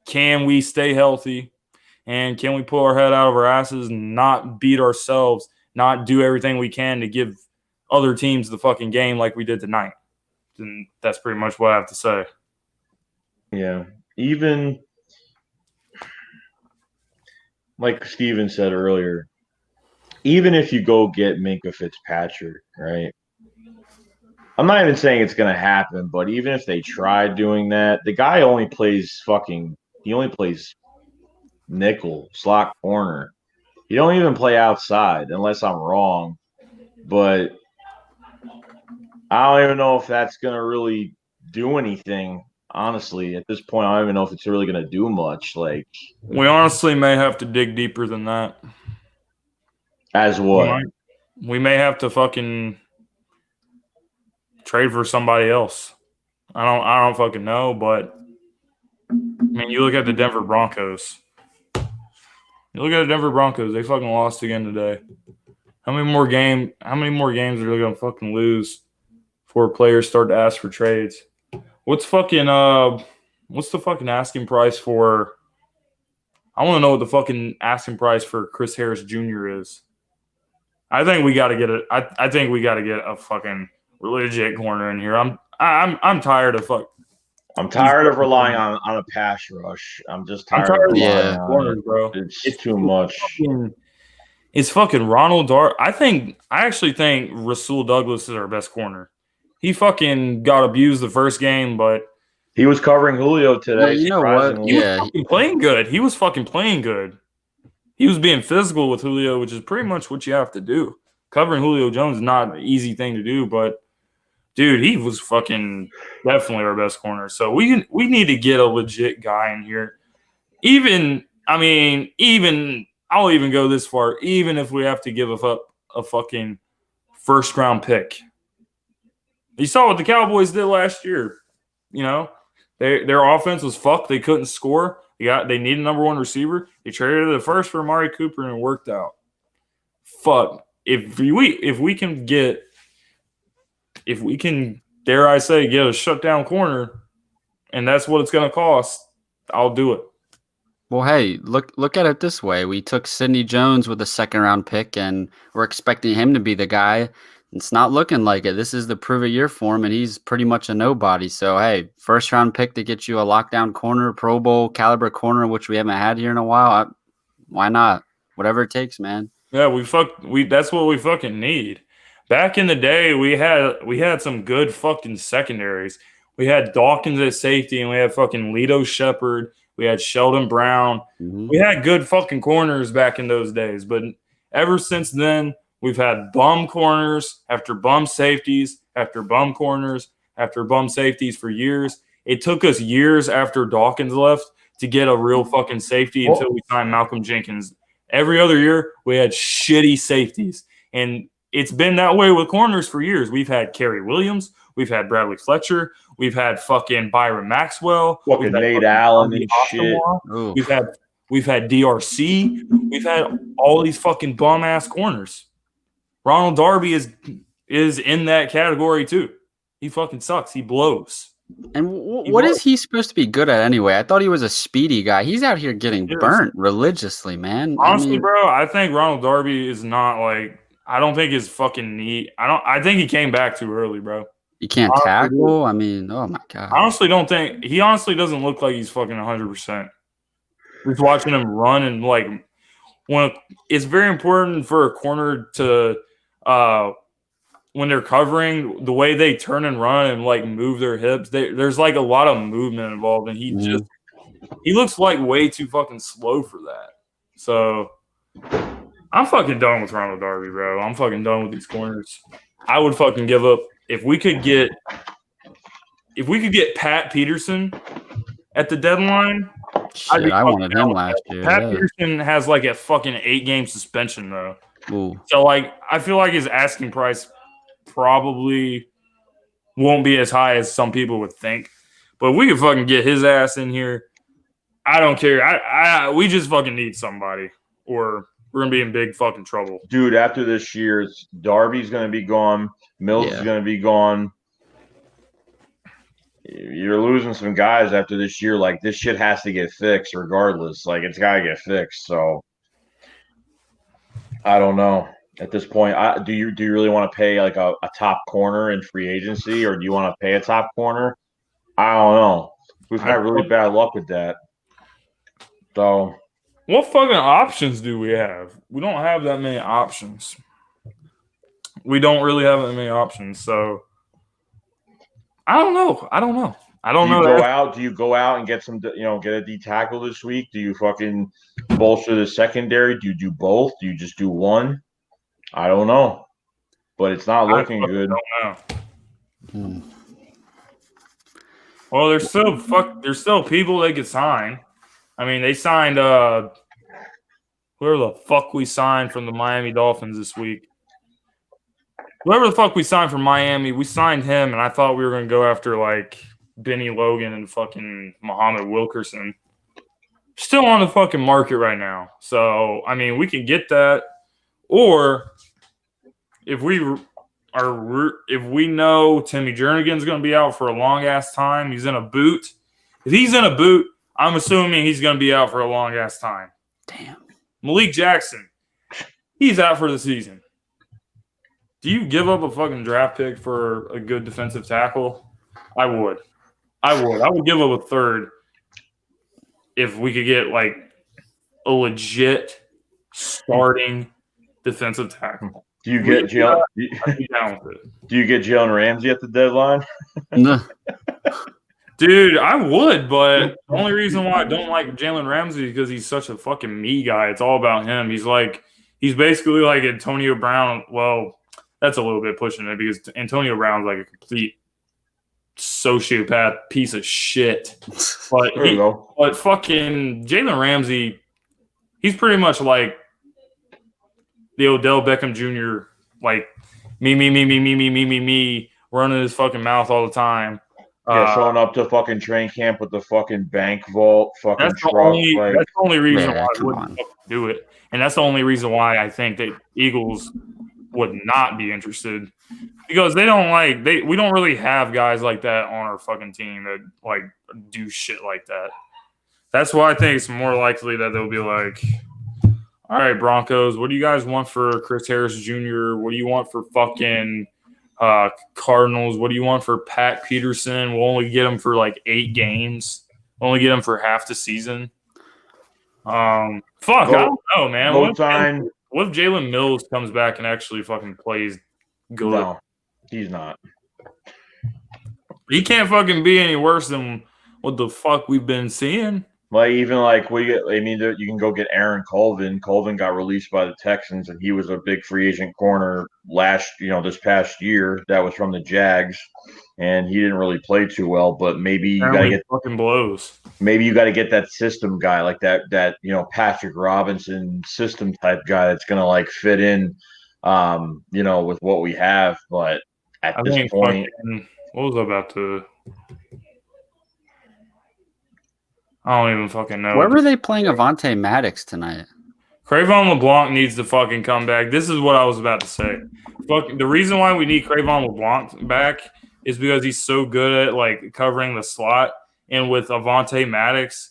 Can we stay healthy? And can we pull our head out of our asses and not beat ourselves, not do everything we can to give other teams the fucking game like we did tonight? And that's pretty much what I have to say. Yeah. Even like Steven said earlier, even if you go get Minka Fitzpatrick, right? I'm not even saying it's going to happen, but even if they tried doing that, the guy only plays nickel, slot corner. He don't even play outside unless I'm wrong. But I don't even know if that's going to really do anything. Honestly, at this point, I don't even know if it's really going to do much. Like, we honestly may have to dig deeper than that. As what? We may have to fucking trade for somebody else. I don't fucking know, but I mean, you look at the Denver Broncos. They fucking lost again today. How many more games are they gonna fucking lose before players start to ask for trades? What's the fucking asking price for? I want to know what the fucking asking price for Chris Harris Jr. is. I think we got to get it. I think we got to get a fucking legit corner in here. I'm tired of fuck. I'm tired of relying on a pass rush. I'm just tired of relying on corners, it. bro. It's too much. It's fucking Ronald Darby. I actually think Rasul Douglas is our best corner. He fucking got abused the first game, but he was covering Julio today. Well, you know what? He was fucking playing good. He was fucking playing good. He was being physical with Julio, which is pretty much what you have to do. Covering Julio Jones is not an easy thing to do, but dude, he was fucking definitely our best corner. So we need to get a legit guy in here. I'll even go this far, even if we have to give up a fucking first round pick. You saw what the Cowboys did last year. You know, their offense was fucked. They couldn't score. They need a number one receiver. They traded the first for Amari Cooper and it worked out. Fuck. If we can, dare I say, get a shutdown corner, and that's what it's going to cost, I'll do it. Well, hey, look at it this way. We took Sidney Jones with a second-round pick, and we're expecting him to be the guy. It's not looking like it. This is the prove-it-year for him, and he's pretty much a nobody. So, hey, first-round pick to get you a lockdown corner, Pro Bowl caliber corner, which we haven't had here in a while. Why not? Whatever it takes, man. Yeah, that's what we fucking need. Back in the day, we had some good fucking secondaries. We had Dawkins at safety, and we had fucking Lito Shepherd. We had Sheldon Brown. Mm-hmm. We had good fucking corners back in those days. But ever since then, we've had bum corners after bum safeties after bum corners after bum safeties for years. It took us years after Dawkins left to get a real fucking safety until we signed Malcolm Jenkins. Every other year, we had shitty safeties. And it's been that way with corners for years. We've had Kerry Williams. We've had Bradley Fletcher. We've had fucking Byron Maxwell. Fucking Nate Allen and shit. We've had DRC. We've had all these fucking bum-ass corners. Ronald Darby is in that category too. He fucking sucks. He blows. And what is he supposed to be good at anyway? I thought he was a speedy guy. He's out here getting burnt religiously, man. Honestly, bro, I think Ronald Darby is not like – I don't think his fucking knee – I think he came back too early, bro. You can't tackle? I mean, oh, my God. I honestly don't think – he honestly doesn't look like he's fucking 100%. Just watching him run and, like, it's very important for a corner to when they're covering, the way they turn and run and, like, move their hips, there's, like, a lot of movement involved, and he looks, like, way too fucking slow for that. So, I'm fucking done with Ronald Darby, bro. I'm fucking done with these corners. I would fucking give up if we could get Pat Peterson at the deadline. Shit, I wanted him last year. Pat Peterson has like a fucking 8-game suspension though. Ooh. So like I feel like his asking price probably won't be as high as some people would think. But we could fucking get his ass in here. I don't care. We just fucking need somebody. Or we're gonna be in big fucking trouble. Dude, after this year, Darby's going to be gone. Mills is going to be gone. You're losing some guys after this year. Like, this shit has to get fixed regardless. Like, it's got to get fixed. So, I don't know. At this point, do you really want to pay like a top corner in free agency, or do you want to pay a top corner? I don't know. We've had really bad luck with that. So, what fucking options do we have? We don't have that many options. We don't really have that many options. So, I don't know. Do you go out and get some, get a D tackle this week? Do you fucking bolster the secondary? Do you do both? Do you just do one? I don't know, but it's not looking good. I don't know. Well, there's still people they could sign. I mean, they signed whoever the fuck we signed from the Miami Dolphins this week. Whoever the fuck we signed from Miami, we signed him, and I thought we were going to go after like Benny Logan and fucking Muhammad Wilkerson. Still on the fucking market right now. So, I mean, we can get that. Or if we know Timmy Jernigan's going to be out for a long ass time, he's in a boot. If he's in a boot, I'm assuming he's going to be out for a long ass time. Damn. Malik Jackson, he's out for the season. Do you give up a fucking draft pick for a good defensive tackle? I would. I would give up a third if we could get like a legit starting defensive tackle. Do you get Jalen? Do you get Jalen Ramsey at the deadline? No. Dude, I would, but the only reason why I don't like Jalen Ramsey is because he's such a fucking me guy. It's all about him. He's basically like Antonio Brown. Well, that's a little bit pushing it because Antonio Brown's like a complete sociopath piece of shit. But fucking Jalen Ramsey, he's pretty much like the Odell Beckham Jr. Like me, running his fucking mouth all the time. Yeah, showing up to fucking train camp with the fucking bank vault, fucking that's truck. That's the only reason why I come wouldn't do it. And that's the only reason why I think that Eagles would not be interested. Because we don't really have guys like that on our fucking team that like do shit like that. That's why I think it's more likely that they'll be like, all right, Broncos, what do you guys want for Chris Harris Jr.? What do you want for fucking Cardinals? What do you want for Pat Peterson? We'll only get him for like 8 games. We'll only get him for half the season. I don't know, man. What if Jalen Mills comes back and actually fucking plays good? No, he's not. He can't fucking be any worse than what the fuck we've been seeing. Like, even like you can go get Aaron Colvin. Colvin got released by the Texans, and he was a big free agent corner this past year. That was from the Jags, and he didn't really play too well. But maybe you got to get fucking blows. Maybe you got to get that system guy, like that Patrick Robinson system type guy that's gonna like fit in, with what we have. But at this point, what was I about to? I don't even fucking know. Where were they playing Avonte Maddox tonight? Crayvon LeBlanc needs to fucking come back. This is what I was about to say. The reason why we need Crayvon LeBlanc back is because he's so good at like covering the slot. And with Avonte Maddox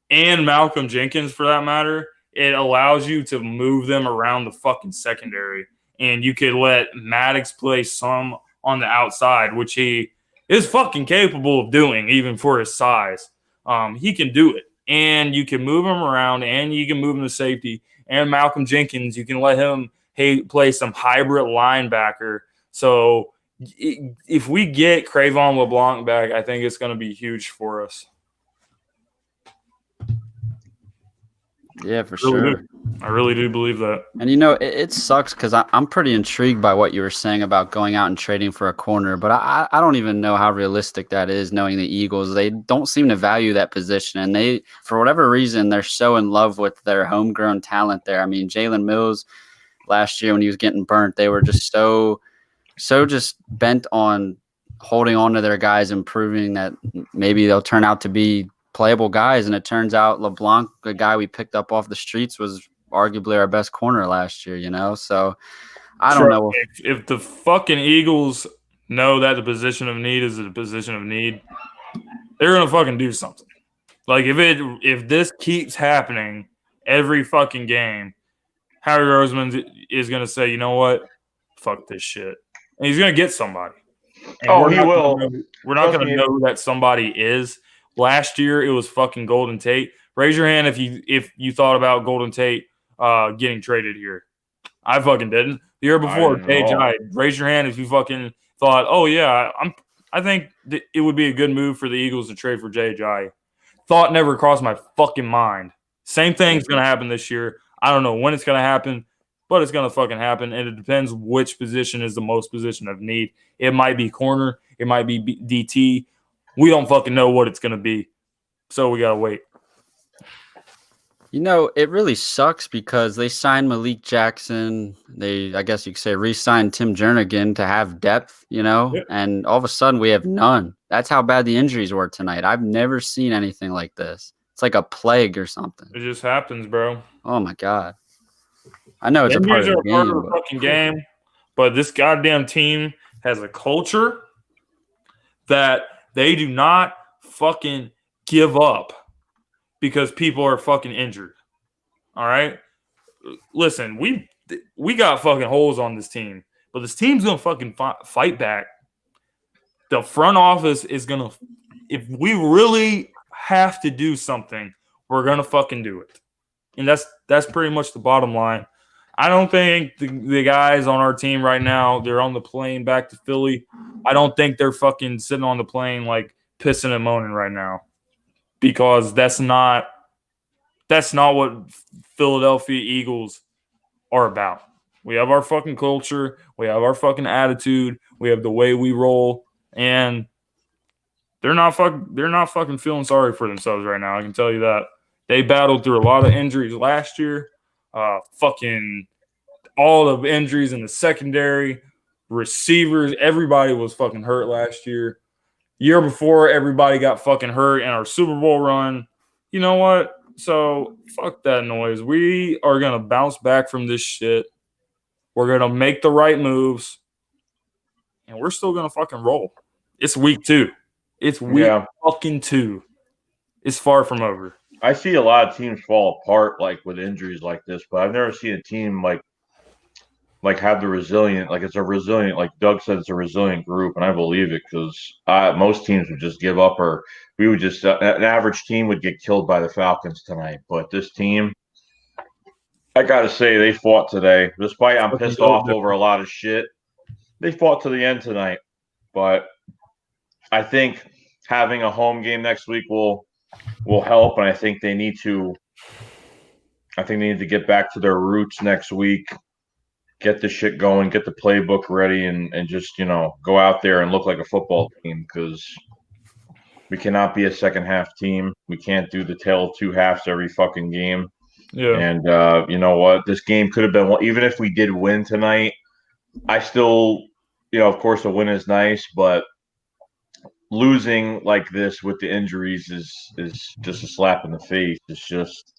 and Malcolm Jenkins, for that matter, it allows you to move them around the fucking secondary. And you could let Maddox play some on the outside, which he is fucking capable of doing, even for his size. He can do it. And you can move him around, and you can move him to safety. And Malcolm Jenkins, you can let him play some hybrid linebacker. So if we get Crayvon LeBlanc back, I think it's going to be huge for us. Yeah, for sure. I really do believe that. And, it sucks because I'm pretty intrigued by what you were saying about going out and trading for a corner. But I don't even know how realistic that is, knowing the Eagles. They don't seem to value that position. And they, for whatever reason, they're so in love with their homegrown talent there. I mean, Jalen Mills last year when he was getting burnt, they were just so just bent on holding on to their guys and proving that maybe they'll turn out to be playable guys. And it turns out LeBlanc, the guy we picked up off the streets, was arguably our best corner last year, So I don't Trust know. me, if the fucking Eagles know that the position of need is a position of need, they're gonna fucking do something. Like if this keeps happening every fucking game, Harry Roseman is gonna say, you know what, fuck this shit, and he's gonna get somebody. And Oh, he will. We're not Trust gonna me. know who that somebody is. Last year it was fucking Golden Tate. Raise your hand if you thought about Golden Tate getting traded here. I fucking didn't. The year before, Jay, raise your hand if you fucking thought, oh yeah, I think it would be a good move for the Eagles to trade for Jay. Thought never crossed my fucking mind. Same thing's gonna happen this year. I don't know when it's gonna happen, but it's gonna fucking happen, and it depends which position is the most position of need. It might be corner, it might be DT. We don't fucking know what it's gonna be, so we gotta wait. It really sucks because they signed Malik Jackson. I guess you could say, re-signed Tim Jernigan to have depth, Yep. And all of a sudden we have none. That's how bad the injuries were tonight. I've never seen anything like this. It's like a plague or something. It just happens, bro. Oh my God. I know it's a part of the fucking game, but this goddamn team has a culture that they do not fucking give up because people are fucking injured. All right? Listen, we got fucking holes on this team, but this team's going to fucking fight back. The front office is going to – if we really have to do something, we're going to fucking do it. And that's pretty much the bottom line. I don't think the guys on our team right now, they're on the plane back to Philly. I don't think they're fucking sitting on the plane like pissing and moaning right now. Because that's not what Philadelphia Eagles are about. We have our fucking culture, we have our fucking attitude, we have the way we roll, and they're not fucking feeling sorry for themselves right now. I can tell you that. They battled through a lot of injuries last year. Fucking all of injuries in the secondary, receivers, everybody was fucking hurt last year. Year before, everybody got fucking hurt in our Super Bowl run. You know what? So, fuck that noise. We are going to bounce back from this shit. We're going to make the right moves. And we're still going to fucking roll. It's week 2. It's week fucking 2. It's far from over. I see a lot of teams fall apart like with injuries like this, but I've never seen a team like have the resilient, like it's a resilient, like Doug said, it's a resilient group, and I believe it because most teams would just give up, or we would just an average team would get killed by the Falcons tonight. But this team, I gotta say, they fought today. Despite I'm pissed off over a lot of shit, they fought to the end tonight. But I think having a home game next week will help, and I think they need to get back to their roots next week. Get the shit going, get the playbook ready, and just, go out there and look like a football team because we cannot be a second half team. We can't do the tale of two halves every fucking game. Yeah. And you know what? This game could have been, even if we did win tonight, I still, of course, a win is nice, but losing like this with the injuries is just a slap in the face. It's just,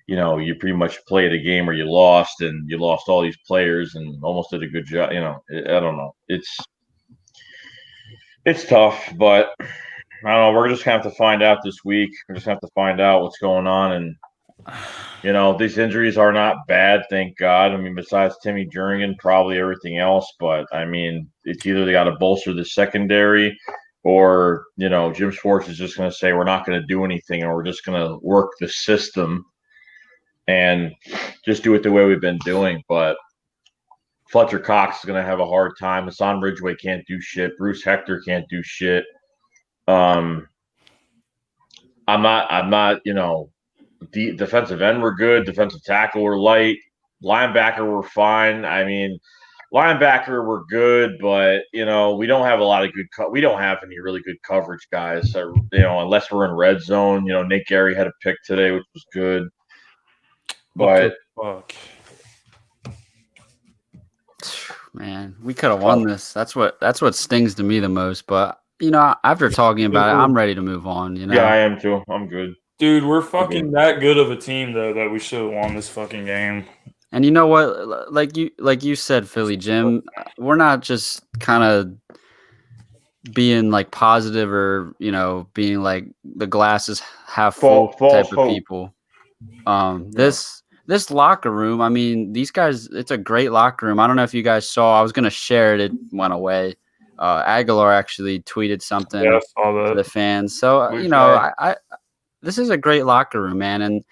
you pretty much played a game where you lost, and you lost all these players and almost did a good job. I don't know. It's tough, but I don't know. We're just going to have to find out this week. We're just going to have to find out what's going on. And, these injuries are not bad, thank God. I mean, besides Timmy Jernigan, probably everything else. But, I mean, it's either they got to bolster the secondary or, Jim Schwartz is just going to say we're not going to do anything, and we're just going to work the system and just do it the way we've been doing. But Fletcher Cox is going to have a hard time. Hassan Ridgeway can't do shit. Bruce Hector can't do shit. I'm not, defensive end were good. Defensive tackle were light. Linebacker were fine. I mean, linebacker were good, but, we don't have a lot of good we don't have any really good coverage guys. So, unless we're in red zone. Nate Gary had a pick today, which was good. But fuck, man, we could have won this. That's what stings to me the most. But after talking about it, I'm ready to move on. Yeah, I am too. I'm good. Dude, we're fucking that good of a team though that we should have won this fucking game. And you know what? Like you said, Philly Jim, we're not just kind of being like positive or being like the glass is half full False type of hope. people. This locker room, I mean, these guys, it's a great locker room. I don't know if you guys saw. I was gonna share it. It went away. Aguilar actually tweeted something Yeah, I saw to that. the fans. So Which I this is a great locker room, man. And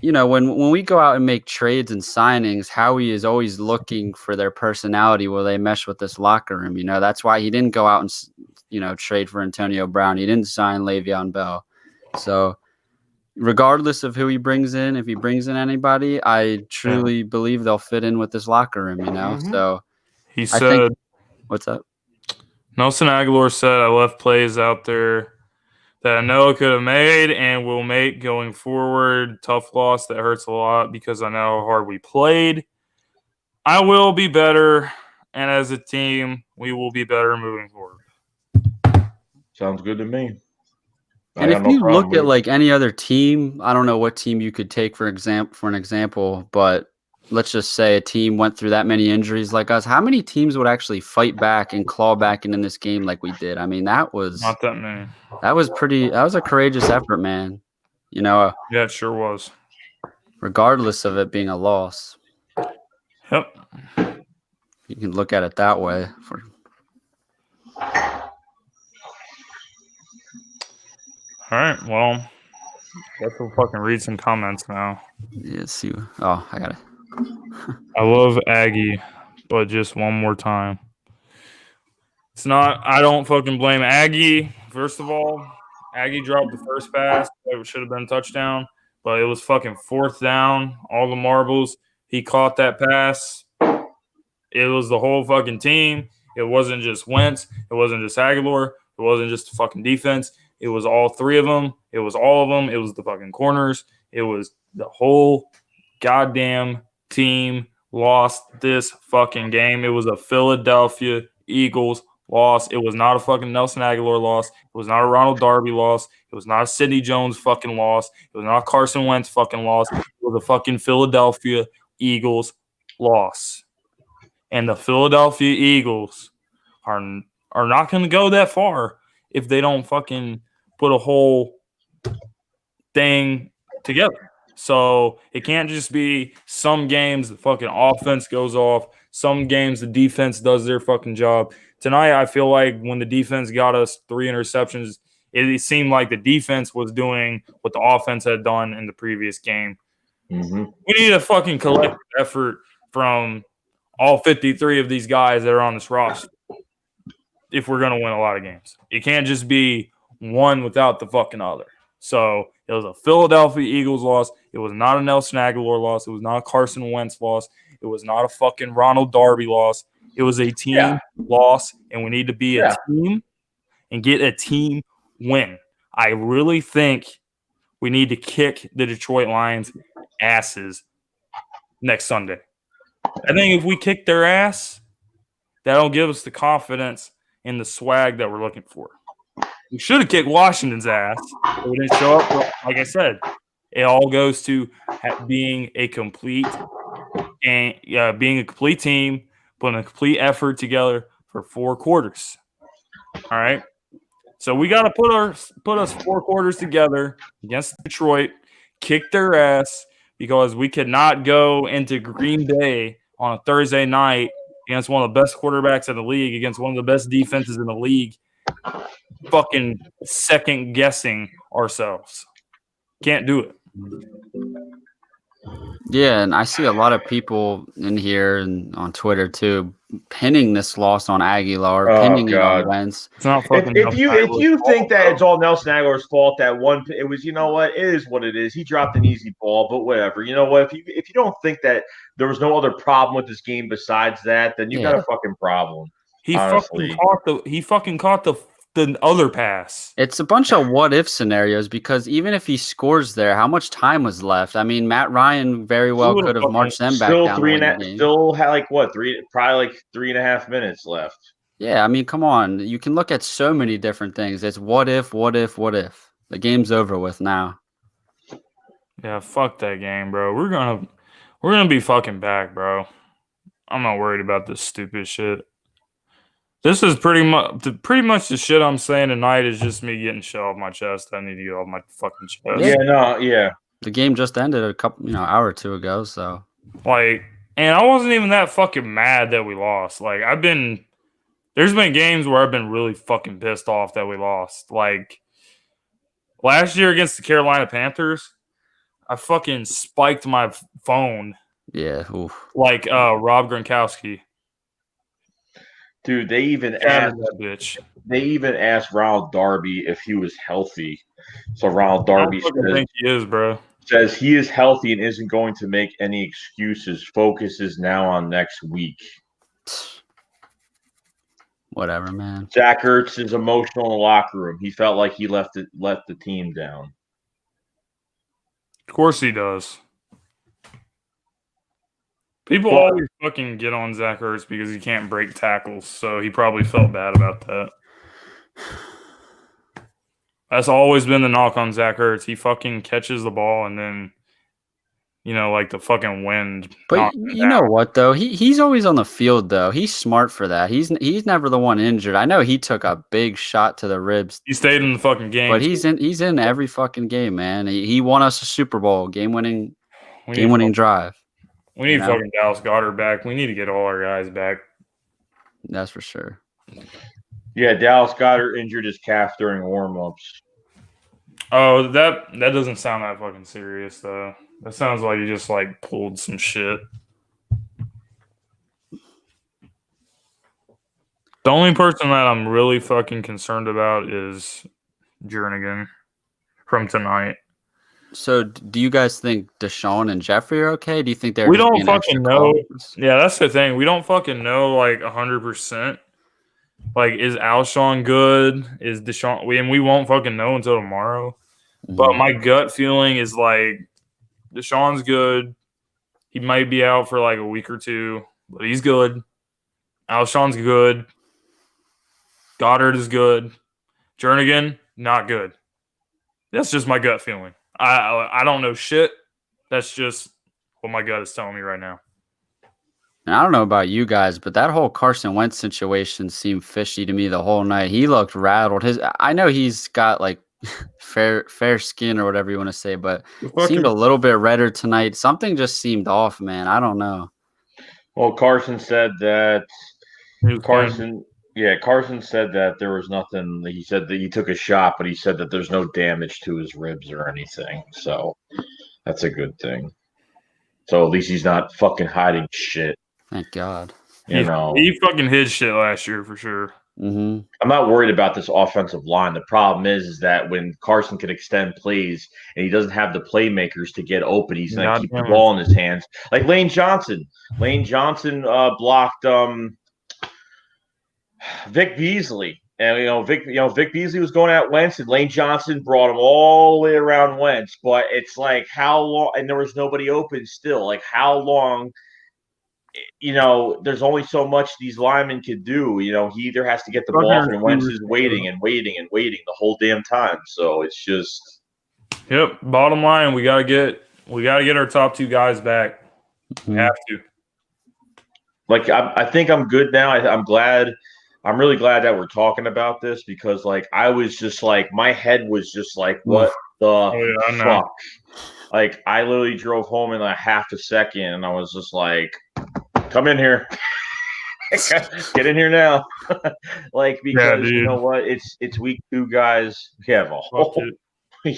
when we go out and make trades and signings, Howie is always looking for their personality. Will they mesh with this locker room? That's why he didn't go out and trade for Antonio Brown. He didn't sign Le'Veon Bell. So regardless of who he brings in, if he brings in anybody, I truly believe they'll fit in with this locker room. So He said, what's up? Nelson Aguilar said, I left plays out there that I know I could have made and will make going forward. Tough loss that hurts a lot because I know how hard we played. I will be better, and as a team, we will be better moving forward. Sounds good to me. And if you look at like any other team, I don't know what team you could take for an example, but let's just say a team went through that many injuries like us. How many teams would actually fight back and claw back in this game like we did? I mean, that was not that many. That was a courageous effort, man. Yeah, it sure was. Regardless of it being a loss. Yep. You can look at it that way. All right, well, guess we'll fucking read some comments now. Yeah, see. Oh, I got it. I love Aggie, but just one more time. It's not. I don't fucking blame Aggie. First of all, Aggie dropped the first pass. It should have been a touchdown, but it was fucking fourth down. All the marbles. He caught that pass. It was the whole fucking team. It wasn't just Wentz. It wasn't just Aguilar. It wasn't just the fucking defense. It was all three of them. It was all of them. It was the fucking corners. It was the whole goddamn team lost this fucking game. It was a Philadelphia Eagles loss. It was not a fucking Nelson Aguilar loss. It was not a Ronald Darby loss. It was not a Sidney Jones fucking loss. It was not a Carson Wentz fucking loss. It was a fucking Philadelphia Eagles loss. And the Philadelphia Eagles are not going to go that far if they don't fucking put a whole thing together. So it can't just be some games the fucking offense goes off, some games the defense does their fucking job. Tonight, I feel like when the defense got us 3 interceptions, it seemed like the defense was doing what the offense had done in the previous game. Mm-hmm. We need a fucking collective effort from all 53 of these guys that are on this roster if we're going to win a lot of games. It can't just be one without the fucking other. So it was a Philadelphia Eagles loss. It was not a Nelson Aguilar loss. It was not a Carson Wentz loss. It was not a fucking Ronald Darby loss. It was a team loss, and we need to be a team and get a team win. I really think we need to kick the Detroit Lions' asses next Sunday. I think if we kick their ass, that'll give us the confidence and the swag that we're looking for. We should have kicked Washington's ass, but we didn't show up. But like I said, it all goes to being a complete team, putting a complete effort together for 4 quarters. All right, so we got to put us 4 quarters together against Detroit, kick their ass, because we could not go into Green Bay on a Thursday night against one of the best quarterbacks in the league, against one of the best defenses in the league, fucking second guessing ourselves. Can't do it. Yeah, and I see a lot of people in here and on Twitter too pinning this loss on Aguilar, pinning it on Wentz. It's not fucking. If you think that it's all Nelson Aguilar's fault, it was, what, it is what it is. He dropped an easy ball, but whatever. You know what? If you don't think that there was no other problem with this game besides that, then you got a fucking problem. He fucking caught the other pass. It's a bunch of what if scenarios, because even if he scores there, how much time was left? I mean, Matt Ryan very well could have marched them back down. Still had probably 3.5 minutes left. Yeah, I mean, come on. You can look at so many different things. It's what if, what if, what if. The game's over with now. Yeah, fuck that game, bro. We're gonna be fucking back, bro. I'm not worried about this stupid shit. This is pretty much the shit I'm saying tonight is just me getting shit off my chest. I need to get off my fucking chest. Yeah. The game just ended a couple, hour or two ago. So Like, and I wasn't even that fucking mad that we lost. Like, there's been games where I've been really fucking pissed off that we lost. Like last year against the Carolina Panthers, I fucking spiked my phone. yeah, oof. Like Rob Gronkowski. Dude, they even Shattered that bitch. asked Ronald Darby if he was healthy. So Ronald Darby I don't think he is, bro. says he is healthy and isn't going to make any excuses. Focus is now on next week. Whatever, man. Zach Ertz is emotional in the locker room. He felt like he let the team down. Of course he does. People always fucking get on Zach Ertz because he can't break tackles, so he probably felt bad about that. That's always been the knock on Zach Ertz. He fucking catches the ball and then, like the fucking wind. But you know what though? He's always on the field though. He's smart for that. He's never the one injured. I know he took a big shot to the ribs. He stayed in the fucking game. But he's in every fucking game, man. He won us a Super Bowl, game-winning drive. We need fucking Dallas Goedert back. We need to get all our guys back. That's for sure. Yeah, Dallas Goedert injured his calf during warm-ups. Oh, that doesn't sound that fucking serious though. That sounds like you just like pulled some shit. The only person that I'm really fucking concerned about is Jernigan from tonight. So, do you guys think Deshaun and Jeffrey are okay? Do you think they're? We don't fucking know. Yeah, that's the thing. We don't fucking know like 100%. Like, is Alshon good? Is Deshaun? We won't fucking know until tomorrow. Mm-hmm. But my gut feeling is like Deshaun's good. He might be out for like a week or two, but he's good. Alshon's good. Goddard is good. Jernigan, not good. That's just my gut feeling. I don't know shit. That's just what my gut is telling me right now. And I don't know about you guys, but that whole Carson Wentz situation seemed fishy to me the whole night. He looked rattled. I know he's got like fair skin or whatever you want to say, but seemed a little bit redder tonight. Something just seemed off, man. I don't know. Well, Carson said that Carson said that there was nothing. He said that he took a shot, but he said that there's no damage to his ribs or anything. So that's a good thing. So at least he's not fucking hiding shit. Thank God. You know, he fucking hid shit last year for sure. Mm-hmm. I'm not worried about this offensive line. The problem is that when Carson can extend plays and he doesn't have the playmakers to get open, he's going to keep the ball in his hands. Like Lane Johnson. Lane Johnson blocked Vic Beasley. And Vic Beasley was going at Wentz, and Lane Johnson brought him all the way around Wentz. But it's like how long, and there was nobody open still. Like how long? There's only so much these linemen could do. He either has to get the ball and Wentz is waiting the whole damn time. So it's just. Yep. Bottom line, we gotta get our top two guys back. We have to. Like I think I'm good now. I'm really glad that we're talking about this because like I was just like my head was just like what the fuck. Like I literally drove home in like half a second and I was just like. Come in here. Get in here now. Because you know what? It's week 2, guys. We have a whole we're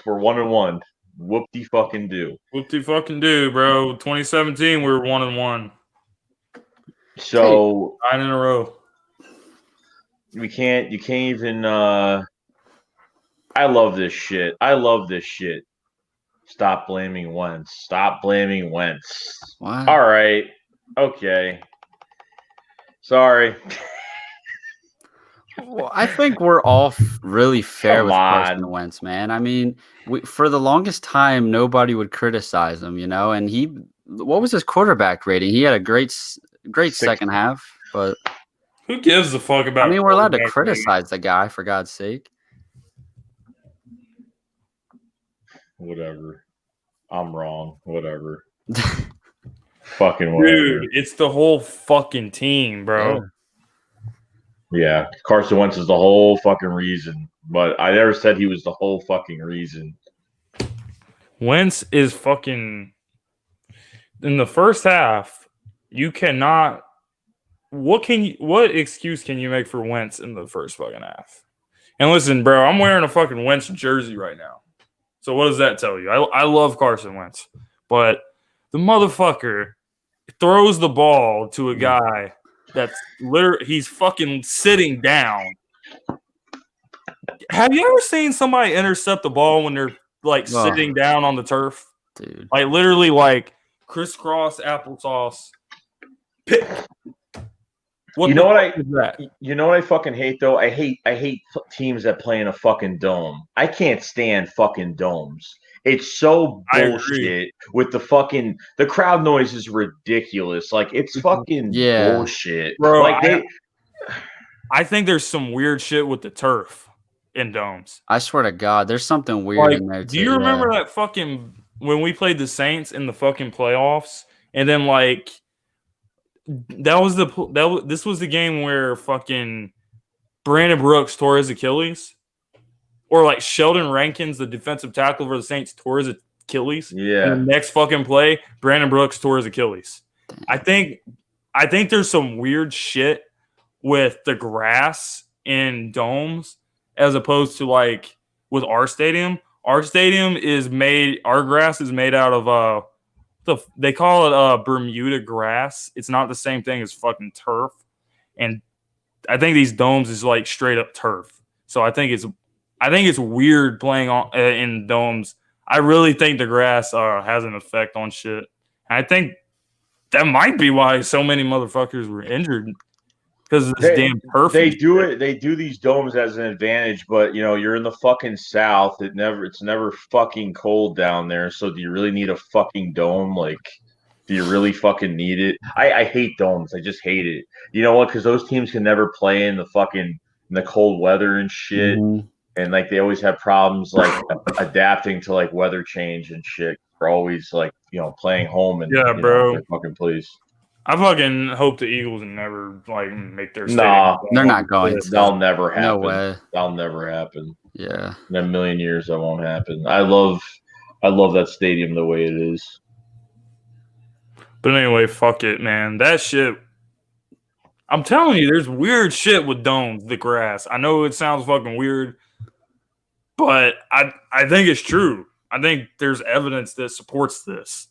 1-1. Whoop-de fucking do. Whoop-de fucking do, bro. 2017 we were 1-1. So 9 in a row. You can't even I love this shit. Stop blaming Wentz. Wow. All right. Okay. Sorry. Well, I think we're all really fair with Carson Wentz, man. I mean, for the longest time, nobody would criticize him, and what was his quarterback rating? He had a great second half, but who gives a fuck about? I mean, we're allowed to criticize the guy, for God's sake. whatever. I'm wrong. Whatever. Fucking Dude, whatever. it's the whole fucking team, bro. Yeah, Carson Wentz is the whole fucking reason. But I never said he was the whole fucking reason. Wentz is fucking in the first half. You cannot. What excuse can you make for Wentz in the first fucking half? And listen, bro, I'm wearing a fucking Wentz jersey right now. So what does that tell you? I love Carson Wentz, but the motherfucker throws the ball to a guy that's literally he's fucking sitting down. Have you ever seen somebody intercept the ball when they're like sitting down on the turf? Dude. Like literally like crisscross applesauce. Pick. You know what I fucking hate though? I hate teams that play in a fucking dome. I can't stand fucking domes. It's so bullshit with the crowd noise is ridiculous. Like it's fucking bullshit. Bro, like I think there's some weird shit with the turf in domes. I swear to God, there's something weird in there too. Do you remember that fucking when we played the Saints in the fucking playoffs and then like this was the game where fucking Brandon Brooks tore his Achilles, or like Sheldon Rankins, the defensive tackle for the Saints, tore his Achilles. Yeah. And the next fucking play, Brandon Brooks tore his Achilles. I think there's some weird shit with the grass in domes as opposed to like with our stadium. Our stadium our grass is made out of they call it Bermuda grass. It's not the same thing as fucking turf. And I think these domes is like straight up turf. So I think it's weird playing in domes. I really think the grass has an effect on shit. And I think that might be why so many motherfuckers were injured because of this damn turf. They do these domes as an advantage, but you're in the fucking South. It's never fucking cold down there. So do you really need a fucking dome? Like, do you really fucking need it? I hate domes. I just hate it. You know what? Because those teams can never play in the cold weather and shit. Mm-hmm. And like they always have problems like adapting to like weather change and shit. They're always like playing home and bro. Their fucking place. I fucking hope the Eagles never like make their stadium. Nah, they're not going to. That'll never happen. No way. That'll never happen. Yeah. In a million years, that won't happen. I love that stadium the way it is. But anyway, fuck it, man. That shit. I'm telling you, there's weird shit with domes, the grass. I know it sounds fucking weird, but I think it's true. I think there's evidence that supports this.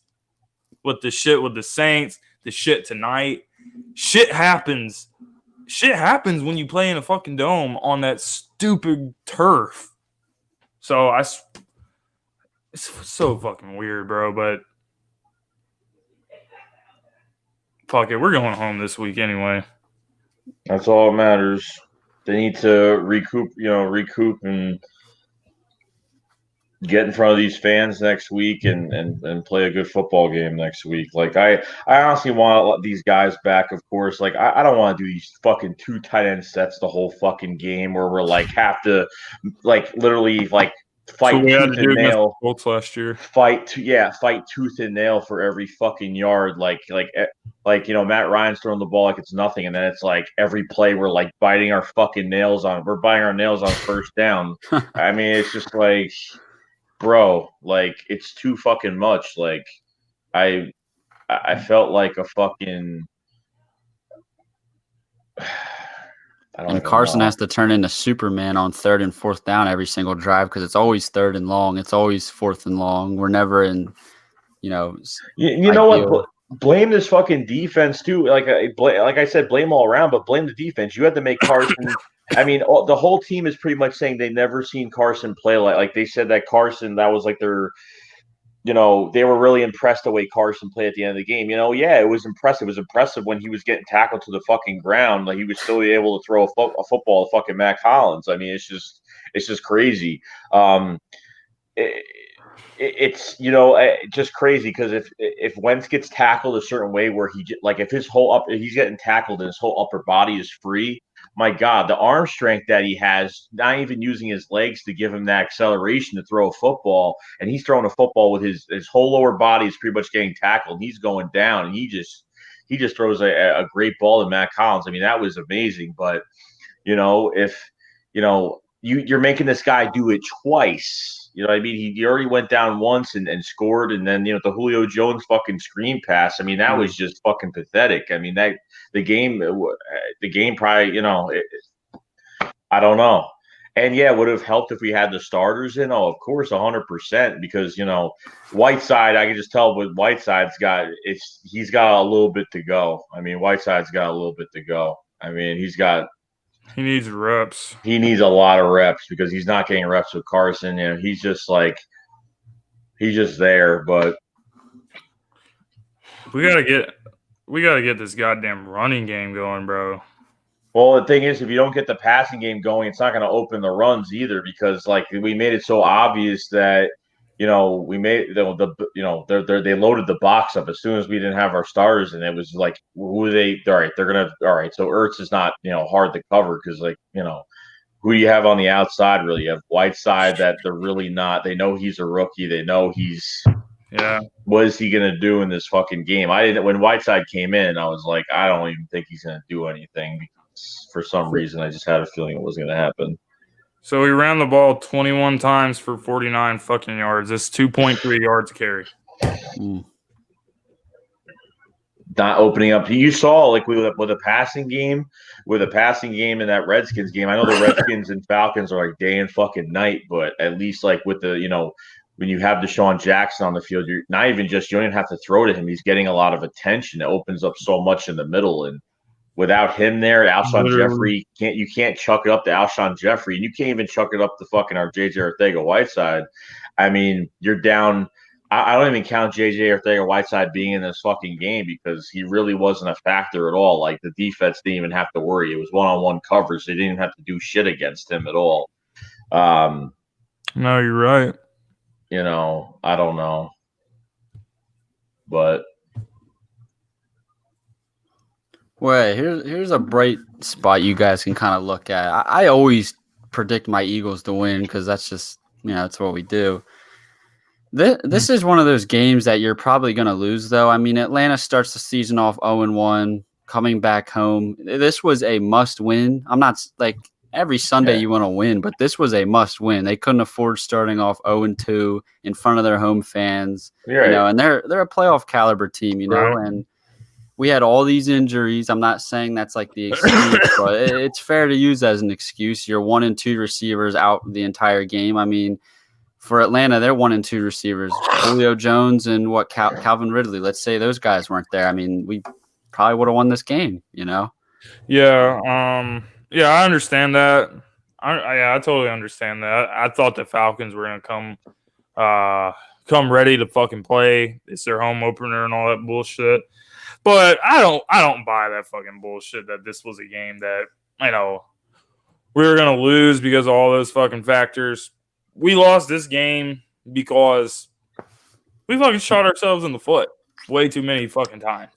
With the shit with the Saints, the shit tonight. Shit happens. Shit happens when you play in a fucking dome on that stupid turf. So it's so fucking weird, bro. But fuck it, we're going home this week anyway. That's all that matters. They need to recoup and get in front of these fans next week and play a good football game next week. Like I honestly want these guys back, of course. Like I don't want to do these fucking 2 tight end sets the whole fucking game where we're like have to like literally like fight tooth and nail. Last year. Fight tooth and nail for every fucking yard. Like Matt Ryan's throwing the ball like it's nothing, and then it's like every play we're like biting our fucking nails on. We're biting our nails on first down. I mean, it's just like, bro, like it's too fucking much. Like I felt like a fucking. And Carson has to turn into Superman on 3rd and 4th down every single drive because it's always 3rd and long. It's always 4th and long. We're never in, You know what? Blame this fucking defense too. Like I said, blame all around, but blame the defense. You had to make Carson. I mean, the whole team is pretty much saying they've never seen Carson play like they said that Carson, that was like their. They were really impressed the way Carson played at the end of the game. Yeah, it was impressive. It was impressive when he was getting tackled to the fucking ground. Like he was still able to throw a football to fucking Mac Hollins. I mean, it's just crazy. It's just crazy because if Wentz gets tackled a certain way where if he's getting tackled and his whole upper body is free, my God, the arm strength that he has, not even using his legs to give him that acceleration to throw a football, and he's throwing a football with his whole lower body is pretty much getting tackled. He's going down, and he just throws a great ball to Matt Collins. I mean, that was amazing. But if you're making this guy do it twice. You know what I mean? He already went down once and scored, and then the Julio Jones fucking screen pass. I mean, that was just fucking pathetic. I mean, the game probably I don't know. And yeah, would have helped if we had the starters in. Oh, of course, 100%. Because Whiteside, I can just tell what Whiteside's got. He's got a little bit to go. I mean, Whiteside's got a little bit to go. I mean, he needs reps. He needs a lot of reps because he's not getting reps with Carson. He's just there. But we gotta get this goddamn running game going, bro. Well, the thing is, if you don't get the passing game going, it's not going to open the runs either because, we made it so obvious that, we made they loaded the box up as soon as we didn't have our starters, and it was like, who are they? All right, they're gonna. All right, so Ertz is not hard to cover because who do you have on the outside? Really, you have Whiteside that they're really not. They know he's a rookie. They know what is he going to do in this fucking game? When Whiteside came in, I was like, I don't even think he's going to do anything. For some reason, I just had a feeling it wasn't going to happen. So he ran the ball 21 times for 49 fucking yards. That's 2.3 yards carry. Not opening up. You saw with a passing game in that Redskins game. I know the Redskins and Falcons are like day and fucking night, but at least with the when you have Deshaun Jackson on the field, you're not even you don't even have to throw to him. He's getting a lot of attention. It opens up so much in the middle, and without him there, Alshon Jeffrey you can't chuck it up to Alshon Jeffrey, and you can't even chuck it up to fucking our JJ Ortega-Whiteside. I mean, you're down. I don't even count JJ Ortega-Whiteside being in this fucking game because he really wasn't a factor at all. Like the defense didn't even have to worry. It was one-on-one coverage. They didn't even have to do shit against him at all. No, you're right. I don't know, but. Well, here's a bright spot you guys can kind of look at. I always predict my Eagles to win because that's just that's what we do. This is one of those games that you're probably going to lose, though. I mean, Atlanta starts the season off 0-1, coming back home. This was a must-win. I'm not every Sunday you want to win, but this was a must-win. They couldn't afford starting off 0-2 in front of their home fans, and they're a playoff caliber team, and we had all these injuries. I'm not saying that's the excuse, but it's fair to use as an excuse. You're 1 and 2 receivers out the entire game. I mean, for Atlanta, they're 1 and 2 receivers. Julio Jones and Calvin Ridley. Let's say those guys weren't there. I mean, we probably would have won this game, Yeah. Yeah, I understand that. I totally understand that. I thought the Falcons were going to come ready to fucking play. It's their home opener and all that bullshit. But I don't buy that fucking bullshit that this was a game that, we were going to lose because of all those fucking factors. We lost this game because we fucking shot ourselves in the foot way too many fucking times.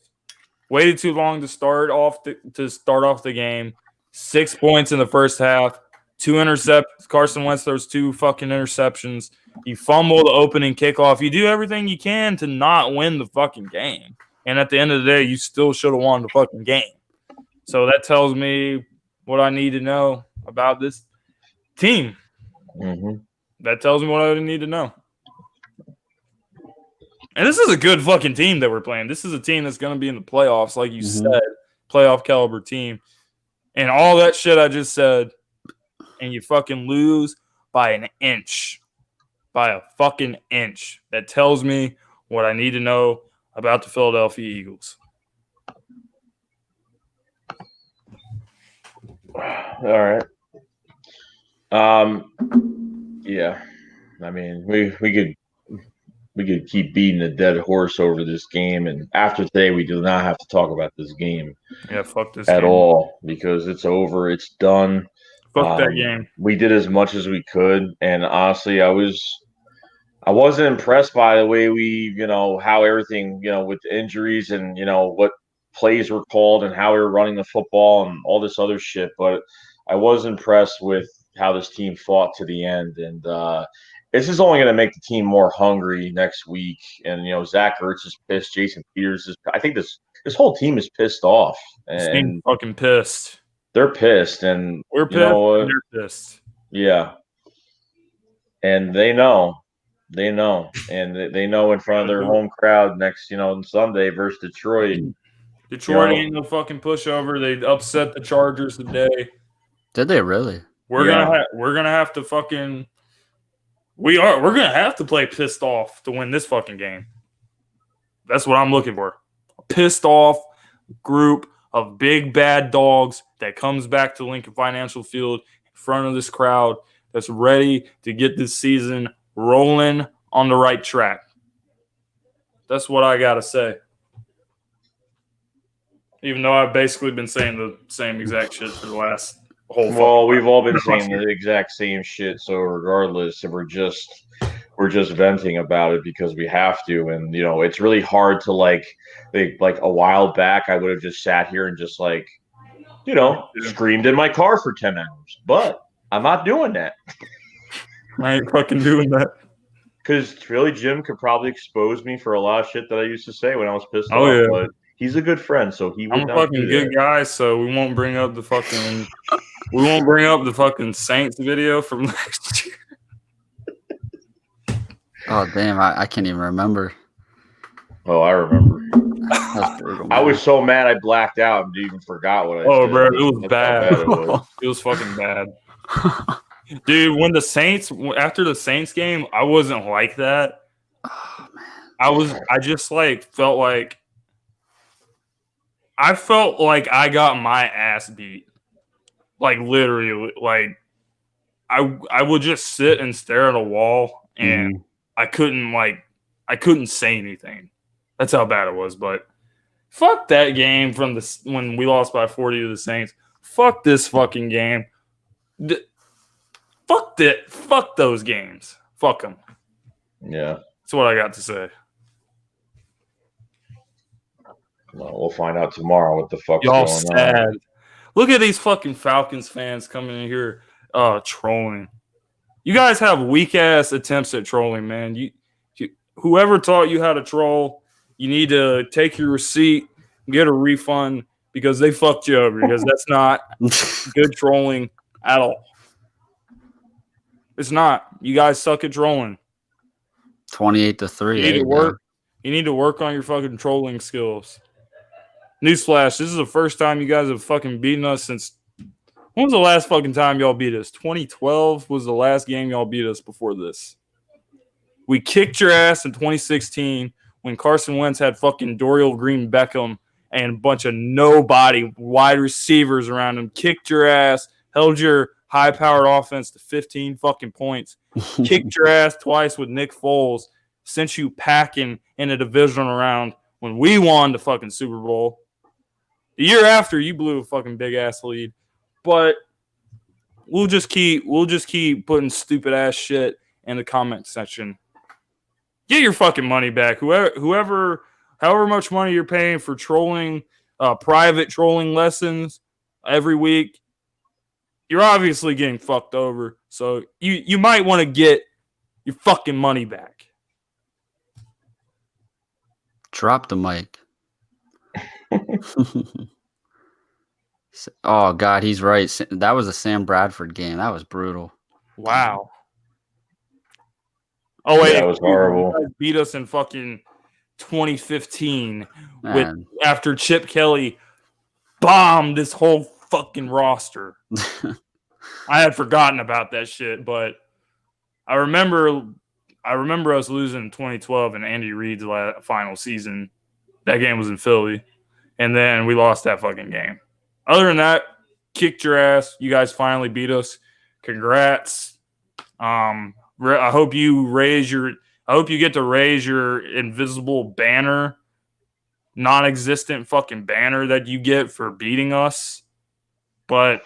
Waited too long to start off the game. 6 points in the first half. 2 interceptions. Carson Wentz throws 2 fucking interceptions. You fumble the opening kickoff. You do everything you can to not win the fucking game. And at the end of the day, you still should have won the fucking game. So that tells me what I need to know about this team. Mm-hmm. That tells me what I need to know. And this is a good fucking team that we're playing. This is a team that's going to be in the playoffs, like you said, playoff caliber team. And all that shit I just said, and you fucking lose by an inch. By a fucking inch. That tells me what I need to know about the Philadelphia Eagles. All right. Yeah. I mean, we could keep beating a dead horse over this game, and after today, we do not have to talk about this game. Yeah, fuck this at game. all because it's over. It's done. Fuck that game. We did as much as we could, and honestly, I wasn't impressed by the way we, how everything, with the injuries and what plays were called and how we were running the football and all this other shit. But I was impressed with how this team fought to the end. And this is only going to make the team more hungry next week. And, Zach Ertz is pissed. Jason Peters is – I think this whole team is pissed off. And fucking pissed. They're pissed. And we're pissed. And they're pissed. Yeah. And they know. They know. And they know in front of their home crowd next, Sunday versus Detroit. Detroit ain't no fucking pushover. They upset the Chargers today. Did they really? We're gonna have to fucking we're gonna have to play pissed off to win this fucking game. That's what I'm looking for. A pissed off group of big bad dogs that comes back to Lincoln Financial Field in front of this crowd that's ready to get this season rolling on the right track. That's what I gotta say. Even though I've basically been saying the same exact shit for the last whole. Well, we've all been saying the exact same shit. So regardless, we're just venting about it because we have to. And it's really hard to like a while back. I would have just sat here and just screamed in my car for 10 hours. But I'm not doing that. I ain't fucking doing that. Because really, Jim could probably expose me for a lot of shit that I used to say when I was pissed off. Yeah. But he's a good friend, so he would I'm a not fucking good guy, so we won't bring up the fucking Saints video from last year. Oh damn, I can't even remember. Oh, I remember. That's brutal, I was so mad I blacked out and even forgot what I said. Oh, bro, it was bad. It was. It was fucking bad. Dude, when after the Saints game, I wasn't like that. Oh man. I just felt like I got my ass beat. Like literally, I would just sit and stare at a wall and I couldn't say anything. That's how bad it was. But fuck that game when we lost by 40 to the Saints. Fuck this fucking game. Fuck those games. Fuck them. Yeah. That's what I got to say. Well, we'll find out tomorrow what the fuck's Y'all going sad. on. Look at these fucking Falcons fans coming in here trolling. You guys have weak ass attempts at trolling, man. You whoever taught you how to troll, you need to take your receipt, get a refund because they fucked you over because that's not good trolling at all. It's not. You guys suck at trolling. 28-3. You need to work. You need to work on your fucking trolling skills. Newsflash, this is the first time you guys have fucking beaten us since – when was the last fucking time y'all beat us? 2012 was the last game y'all beat us before this. We kicked your ass in 2016 when Carson Wentz had fucking Dorial Green Beckham and a bunch of nobody wide receivers around him. Kicked your ass, held your high-powered offense to 15 fucking points. Kicked your ass twice with Nick Foles. Sent you packing in a divisional round when we won the fucking Super Bowl. The year after, you blew a fucking big ass lead, but we'll just keep putting stupid ass shit in the comment section. Get your fucking money back. However much money you're paying for trolling, private trolling lessons every week, you're obviously getting fucked over. So you might want to get your fucking money back. Drop the mic. Oh, God, he's right. That was a Sam Bradford game. That was brutal. Wow. Oh, wait. Yeah, that was horrible. You guys beat us in fucking 2015 after Chip Kelly bombed this whole fucking roster. I had forgotten about that shit, but I remember us losing in 2012 in Andy Reid's final season. That game was in Philly. And then we lost that fucking game. Other than that, kicked your ass. You guys finally beat us. Congrats. I hope you get to raise your invisible banner, non-existent fucking banner that you get for beating us. But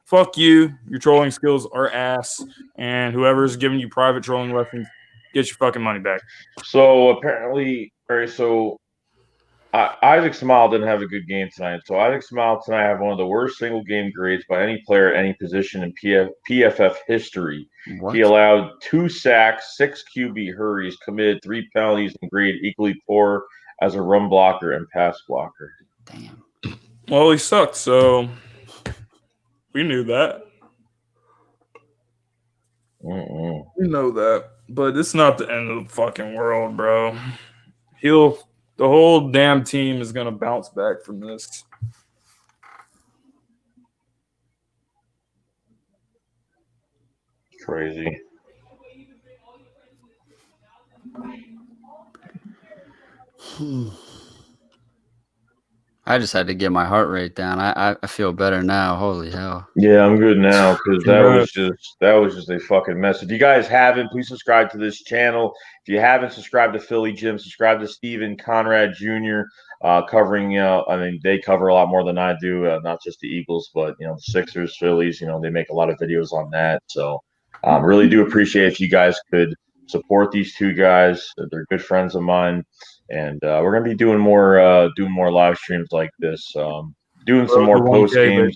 fuck you. Your trolling skills are ass. And whoever's giving you private trolling lessons, get your fucking money back. So apparently, all right, so Isaac Smile didn't have a good game tonight. So Isaac Smile tonight had one of the worst single game grades by any player at any position in PFF history. He What? allowed 2 sacks, 6 QB hurries, committed 3 penalties, and graded equally poor as a run blocker and pass blocker. Damn. Well, he sucked, so we knew that. We know that, but it's not the end of the fucking world, bro. The whole damn team is gonna bounce back from this. Crazy. I just had to get my heart rate down. I feel better now. Holy hell. Yeah, I'm good now because that was just a fucking mess. If you guys haven't, please subscribe to this channel. If you haven't subscribed to Philly Jim, subscribe to Steven Conrad Jr. Covering, I mean, they cover a lot more than I do, not just the Eagles, but the Sixers, Phillies. They make a lot of videos on that. So, really do appreciate if you guys could support these two guys. They're good friends of mine, and we're gonna be doing more live streams like this. Doing some more post games.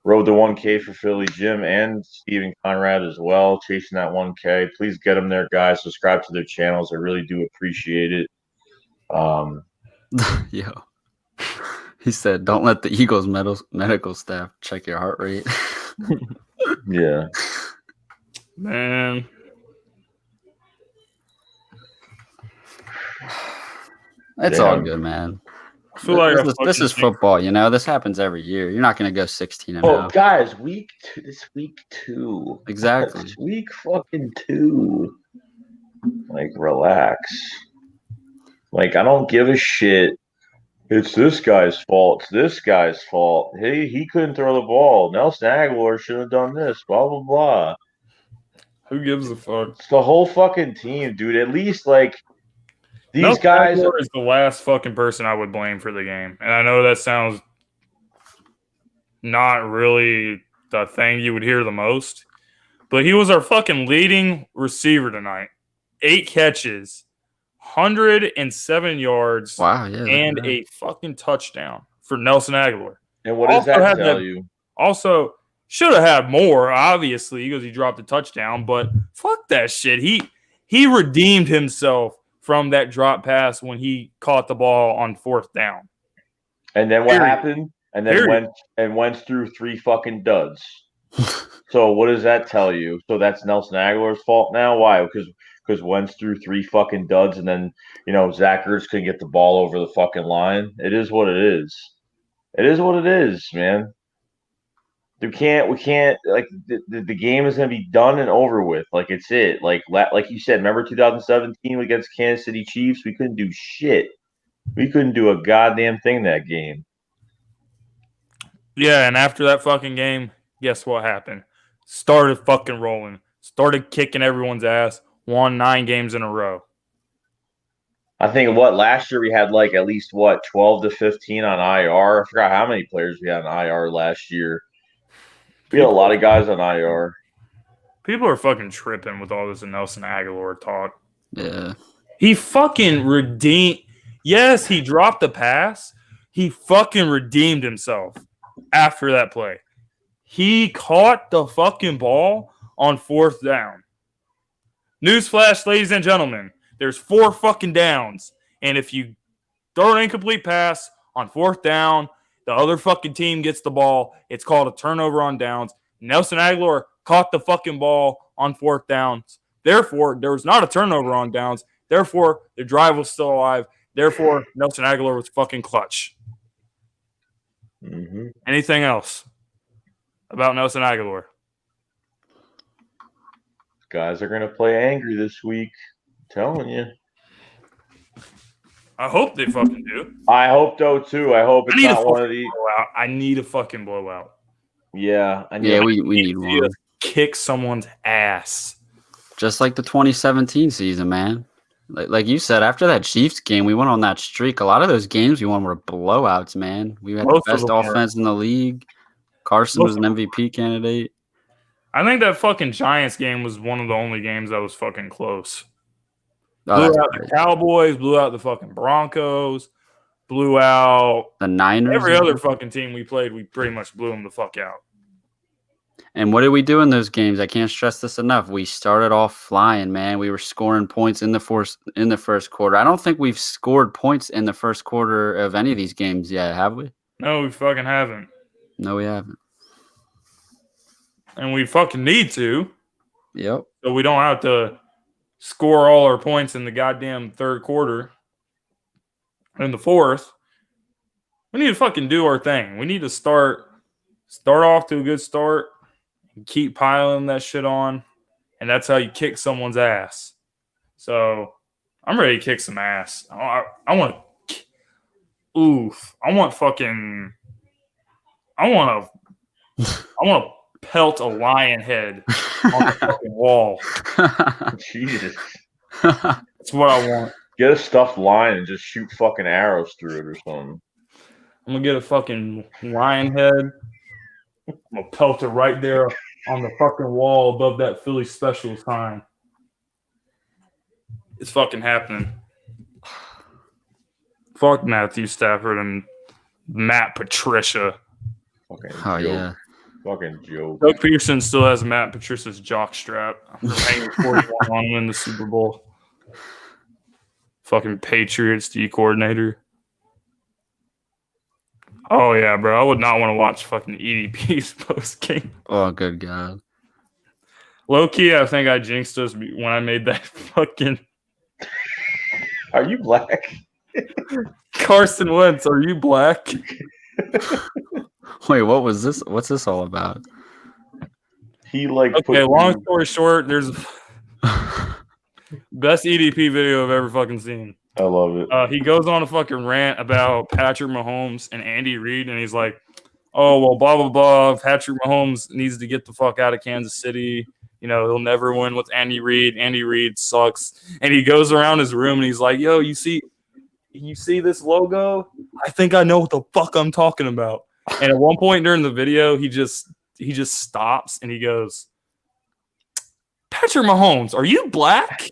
Road to 1K for Philly Jim and Steven Conrad as well, chasing that 1K. Please get them there, guys. Subscribe to their channels. I really do appreciate it. Yo. He said, don't let the Eagles medical staff check your heart rate. Yeah. Man. It's all good, man. I feel like this is football, This happens every year. You're not going to go 16-0. Oh, guys, week 2. This week 2. Exactly. It's week fucking 2. Like, relax. Like, I don't give a shit. It's this guy's fault. It's this guy's fault. Hey, he couldn't throw the ball. Nelson Aguilar should have done this. Blah, blah, blah. Who gives a fuck? It's the whole fucking team, dude. At least, like, these Nelson guys Aguilar is the last fucking person I would blame for the game. And I know that sounds not really the thing you would hear the most, but he was our fucking leading receiver tonight. 8 catches, 107 yards, wow, yeah, and a fucking touchdown for Nelson Aguilar. And what does that tell you? Also, should have had more, obviously, because he dropped a touchdown, but fuck that shit. He redeemed himself from that drop pass when he caught the ball on 4th down. And then what happened? And then Wentz threw 3 fucking duds. So what does that tell you? So that's Nelson Aguilar's fault now? Why? Because Wentz threw 3 fucking duds, and then Zach Ertz couldn't get the ball over the fucking line. It is what it is. It is what it is, man. We can't like the game is gonna be done and over with. Like it's it. Like you said, remember 2017 against Kansas City Chiefs? We couldn't do shit. We couldn't do a goddamn thing that game. Yeah, and after that fucking game, guess what happened? Started fucking rolling. Started kicking everyone's ass. Won 9 games in a row. I think last year we had like at least 12 to 15 on IR. I forgot how many players we had on IR last year. We had a lot of guys on IR. People are fucking tripping with all this Nelson Aguilar talk. Yeah. He fucking redeemed. Yes, he dropped the pass. He fucking redeemed himself after that play. He caught the fucking ball on 4th down. Newsflash, ladies and gentlemen. There's 4 fucking downs. And if you throw an incomplete pass on 4th down, the other fucking team gets the ball. It's called a turnover on downs. Nelson Aguilar caught the fucking ball on 4th downs. Therefore, there was not a turnover on downs. Therefore, the drive was still alive. Therefore, Nelson Aguilar was fucking clutch. Mm-hmm. Anything else about Nelson Aguilar? Guys are going to play angry this week. I'm telling you. I hope they fucking do. I hope so too. I hope it's not one of these. Blowout. I need a fucking blowout. Yeah. We need one. Kick someone's ass. Just like the 2017 season, man. Like you said, after that Chiefs game, we went on that streak. A lot of those games we won were blowouts, man. We had the best offense in the league. Carson was an MVP candidate. I think that fucking Giants game was one of the only games that was fucking close. Oh, blew out the Cowboys, blew out the fucking Broncos, blew out The Niners. every other fucking team we played. We pretty much blew them the fuck out. And what did we do in those games? I can't stress this enough. We started off flying, man. We were scoring points in the first quarter. I don't think we've scored points in the first quarter of any of these games yet, have we? No, we fucking haven't. No, we haven't. And we fucking need to. Yep. So we don't have to score all our points in the goddamn third quarter. In the fourth, we need to fucking do our thing. We need to start off to a good start and keep piling that shit on. And that's how you kick someone's ass. So I'm ready to kick some ass. I want to pelt a lion head on the fucking wall. Jesus. That's what I want. Get a stuffed lion and just shoot fucking arrows through it or something. I'm gonna get a fucking lion head. I'm gonna pelt it right there on the fucking wall above that Philly special sign. It's fucking happening. Fuck Matthew Stafford and Matt Patricia. Fucking Oh, joke. yeah. Fucking joke. Doug Peterson still has Matt Patricia's jock strap from hanging 41 on him in the Super Bowl. Fucking Patriots D coordinator. Oh, yeah, bro. I would not want to watch fucking EDP's post game. Oh, good God. Low key, I think I jinxed us when I made that fucking Are you black? Carson Wentz. Are you black? Wait, what was this? What's this all about? He like Okay, long story short, there's best EDP video I've ever fucking seen. I love it. He goes on a fucking rant about Patrick Mahomes and Andy Reid, and he's like, oh, well, blah, blah, blah. Patrick Mahomes needs to get the fuck out of Kansas City. You know, he'll never win with Andy Reid. Andy Reid sucks. And he goes around his room, and he's like, yo, you see this logo? I think I know what the fuck I'm talking about. And at one point during the video, he just stops, and he goes, Patrick Mahomes, are you black?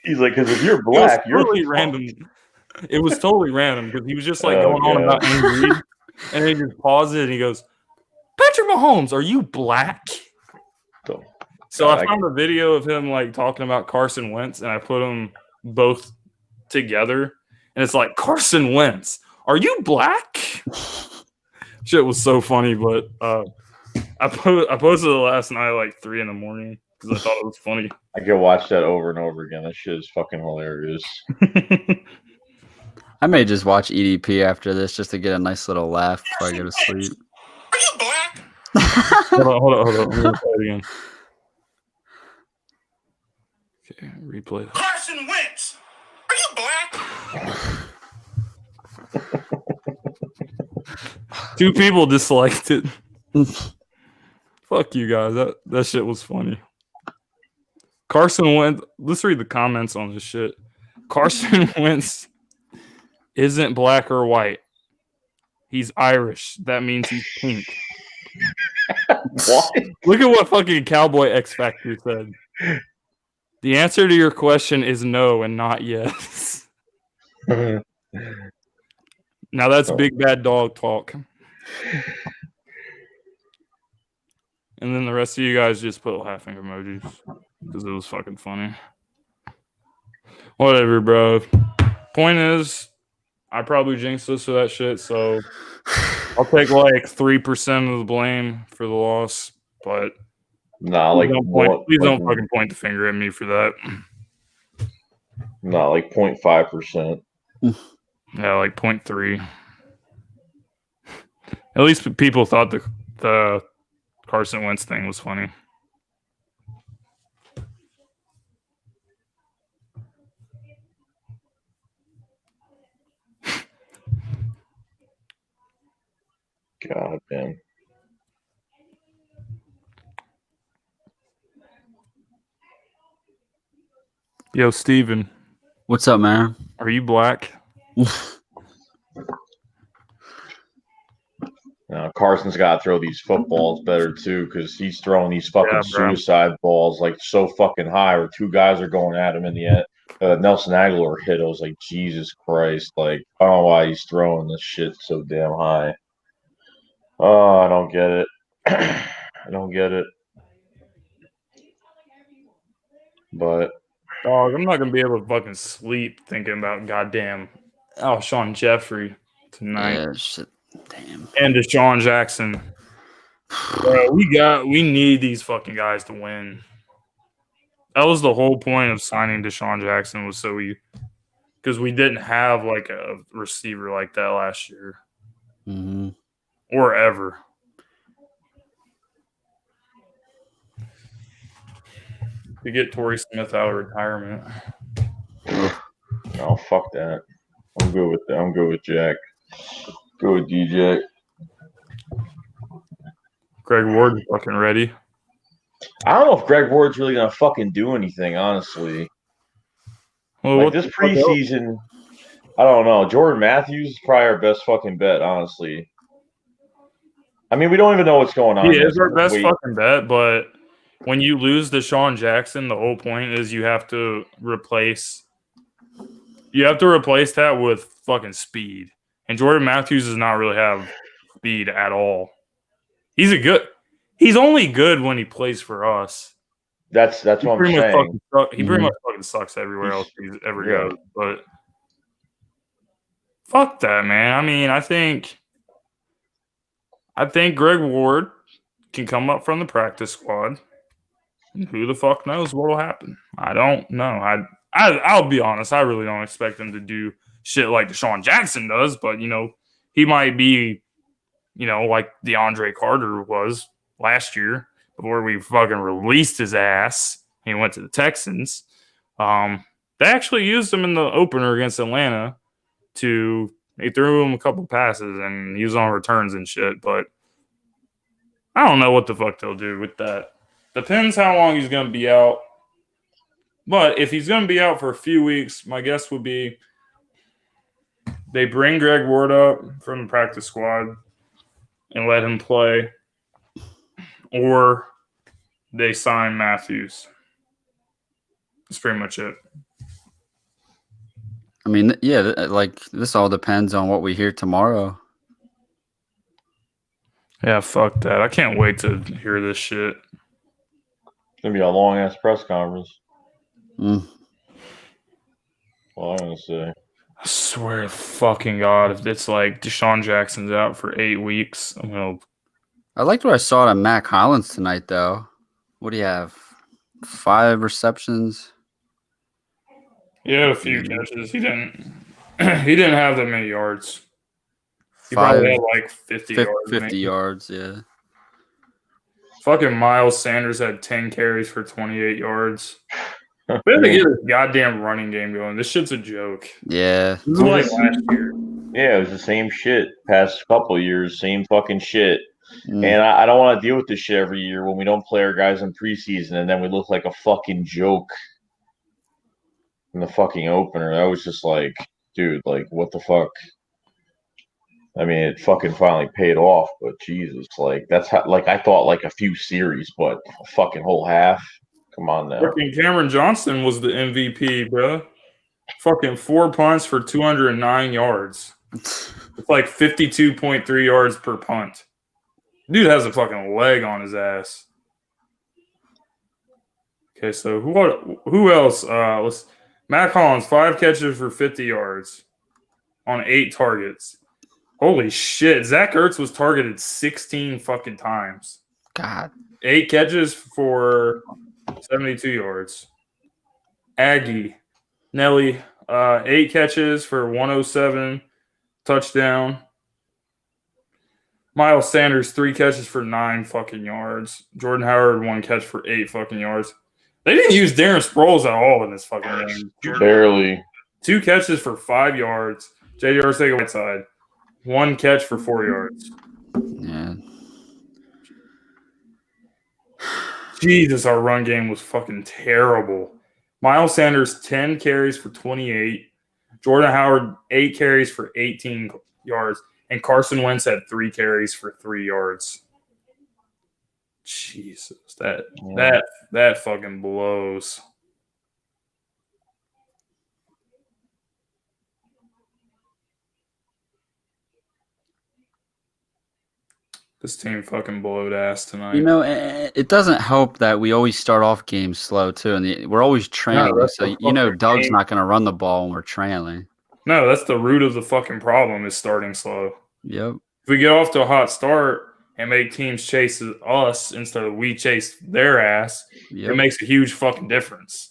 He's like, because if you're black, you're totally random. It was totally random because he was just like going on about Andy Reid, and then he just paused it and he goes, Patrick Mahomes, are you black? So I found a video of him like talking about Carson Wentz, and I put them both together, and it's like, Carson Wentz, are you black? Shit was so funny, but I posted it last night like 3 a.m. because I thought it was funny. I could watch that over and over again. That shit is fucking hilarious. I may just watch EDP after this just to get a nice little laugh before I go to sleep. Are you black? Hold on. I'm gonna play it again. Okay, replay that. Carson Wentz. Are you black? 2 people disliked it. Fuck you guys. That shit was funny. Carson Wentz. Let's read the comments on this shit. Carson Wentz isn't black or white. He's Irish. That means he's pink. What? Look at what fucking Cowboy X Factor said. The answer to your question is no and not yes. Now that's big bad dog talk. And then the rest of you guys just put laughing emojis because it was fucking funny. Whatever, bro. Point is, I probably jinxed us for that shit, so I'll take like 3% of the blame for the loss. But Nah, like please don't fucking point the finger at me for that. Nah, like 0.5%. Yeah, like 0.3. At least people thought the Carson Wentz thing was funny. God damn. Yo, Steven, What's up, man? are you black? Carson's got to throw these footballs better too, because he's throwing these fucking Yeah, bro. suicide balls like so fucking high, where 2 guys are going at him in the end, Nelson Aguilar hit, I was like, Jesus Christ! Like, I don't know why he's throwing this shit so damn high. Oh, I don't get it. I don't get it. But Dog, I'm not gonna be able to fucking sleep thinking about goddamn Alshon Jeffrey tonight Yeah, shit. Damn. and Deshaun Jackson. Bro, we need these fucking guys to win. That was the whole point of signing Deshaun Jackson was because we didn't have like a receiver like that last year Mm-hmm. or ever. To get Torrey Smith out of retirement. no, fuck that. I'm good with that. I'm good with Jack. Go with DJ. Greg Ward fucking ready. I don't know if Greg Ward's really gonna fucking do anything, honestly. Well, Like what this the fuck else? preseason, I don't know. Jordan Matthews is probably our best fucking bet, honestly. I mean, we don't even know what's going on. He is our best Wait. fucking bet, but when you lose Deshaun Jackson, the whole point is you have to replace that with fucking speed. And Jordan Matthews does not really have speed at all. He's only good when he plays for us. That's what I'm saying. He pretty much fucking sucks everywhere else he ever Yeah. goes. But fuck that, man. I mean, I think Greg Ward can come up from the practice squad. And who the fuck knows what'll happen? I don't know. I'll be honest. I really don't expect him to do shit like Deshaun Jackson does. But he might be, like DeAndre Carter was last year before we fucking released his ass. He went to the Texans. They actually used him in the opener against Atlanta. They threw him a couple passes and he was on returns and shit. But I don't know what the fuck they'll do with that. Depends how long he's going to be out. But if he's going to be out for a few weeks, my guess would be they bring Greg Ward up from the practice squad and let him play. Or they sign Matthews. That's pretty much it. I mean, yeah, like this all depends on what we hear tomorrow. Yeah, fuck that. I can't wait to hear this shit. It's gonna be a long ass press conference. Mm. Well, I'm gonna say. I swear to fucking God, if it's like Deshaun Jackson's out for 8 weeks, I'm going to. I liked what I saw on Mac Hollins tonight, though. What do you have? 5 receptions. He had a few catches. He didn't have that many yards. He 5, probably had like 50 yards. 50 maybe. yards, yeah. Fucking Miles Sanders had 10 carries for 28 yards. We have to get this goddamn running game going. This shit's a joke. Yeah. This is like last year. Yeah, it was the same shit past couple of years, same fucking shit. Mm. And I don't want to deal with this shit every year when we don't play our guys in preseason and then we look like a fucking joke in the fucking opener. That was just like, dude, like, what the fuck? I mean, it fucking finally paid off, but Jesus, like, that's how, like, I thought like a few series, but a fucking whole half. Come on now. Fucking Cameron Johnston was the MVP, bro. Fucking 4 punts for 209 yards. It's like 52.3 yards per punt. Dude has a fucking leg on his ass. Okay, so who else? Mac Hollins, 5 catches for 50 yards on 8 targets. Holy shit. Zach Ertz was targeted 16 fucking times. God. 8 catches for 72 yards. Aggie, Nelly, 8 catches for 107, touchdown. Miles Sanders, 3 catches for 9 fucking yards. Jordan Howard, 1 catch for 8 fucking yards. They didn't use Darren Sproles at all in this fucking game. Barely. 2 catches for 5 yards. J.D. Arcega-Whiteside, 1 catch for 4 yards. Yeah. Jesus, our run game was fucking terrible. Miles Sanders, 10 carries for 28. Jordan Howard, 8 carries for 18 yards. And Carson Wentz had 3 carries for 3 yards. Jesus, that fucking blows. This team fucking blowed ass tonight. You know, it doesn't help that we always start off games slow too, and we're always trailing. that's So the Doug's fucking not going to run the ball when we're trailing. No, that's the root of the fucking problem is starting slow. Yep. If we get off to a hot start and make teams chase us instead of we chase their ass, it makes a huge fucking difference.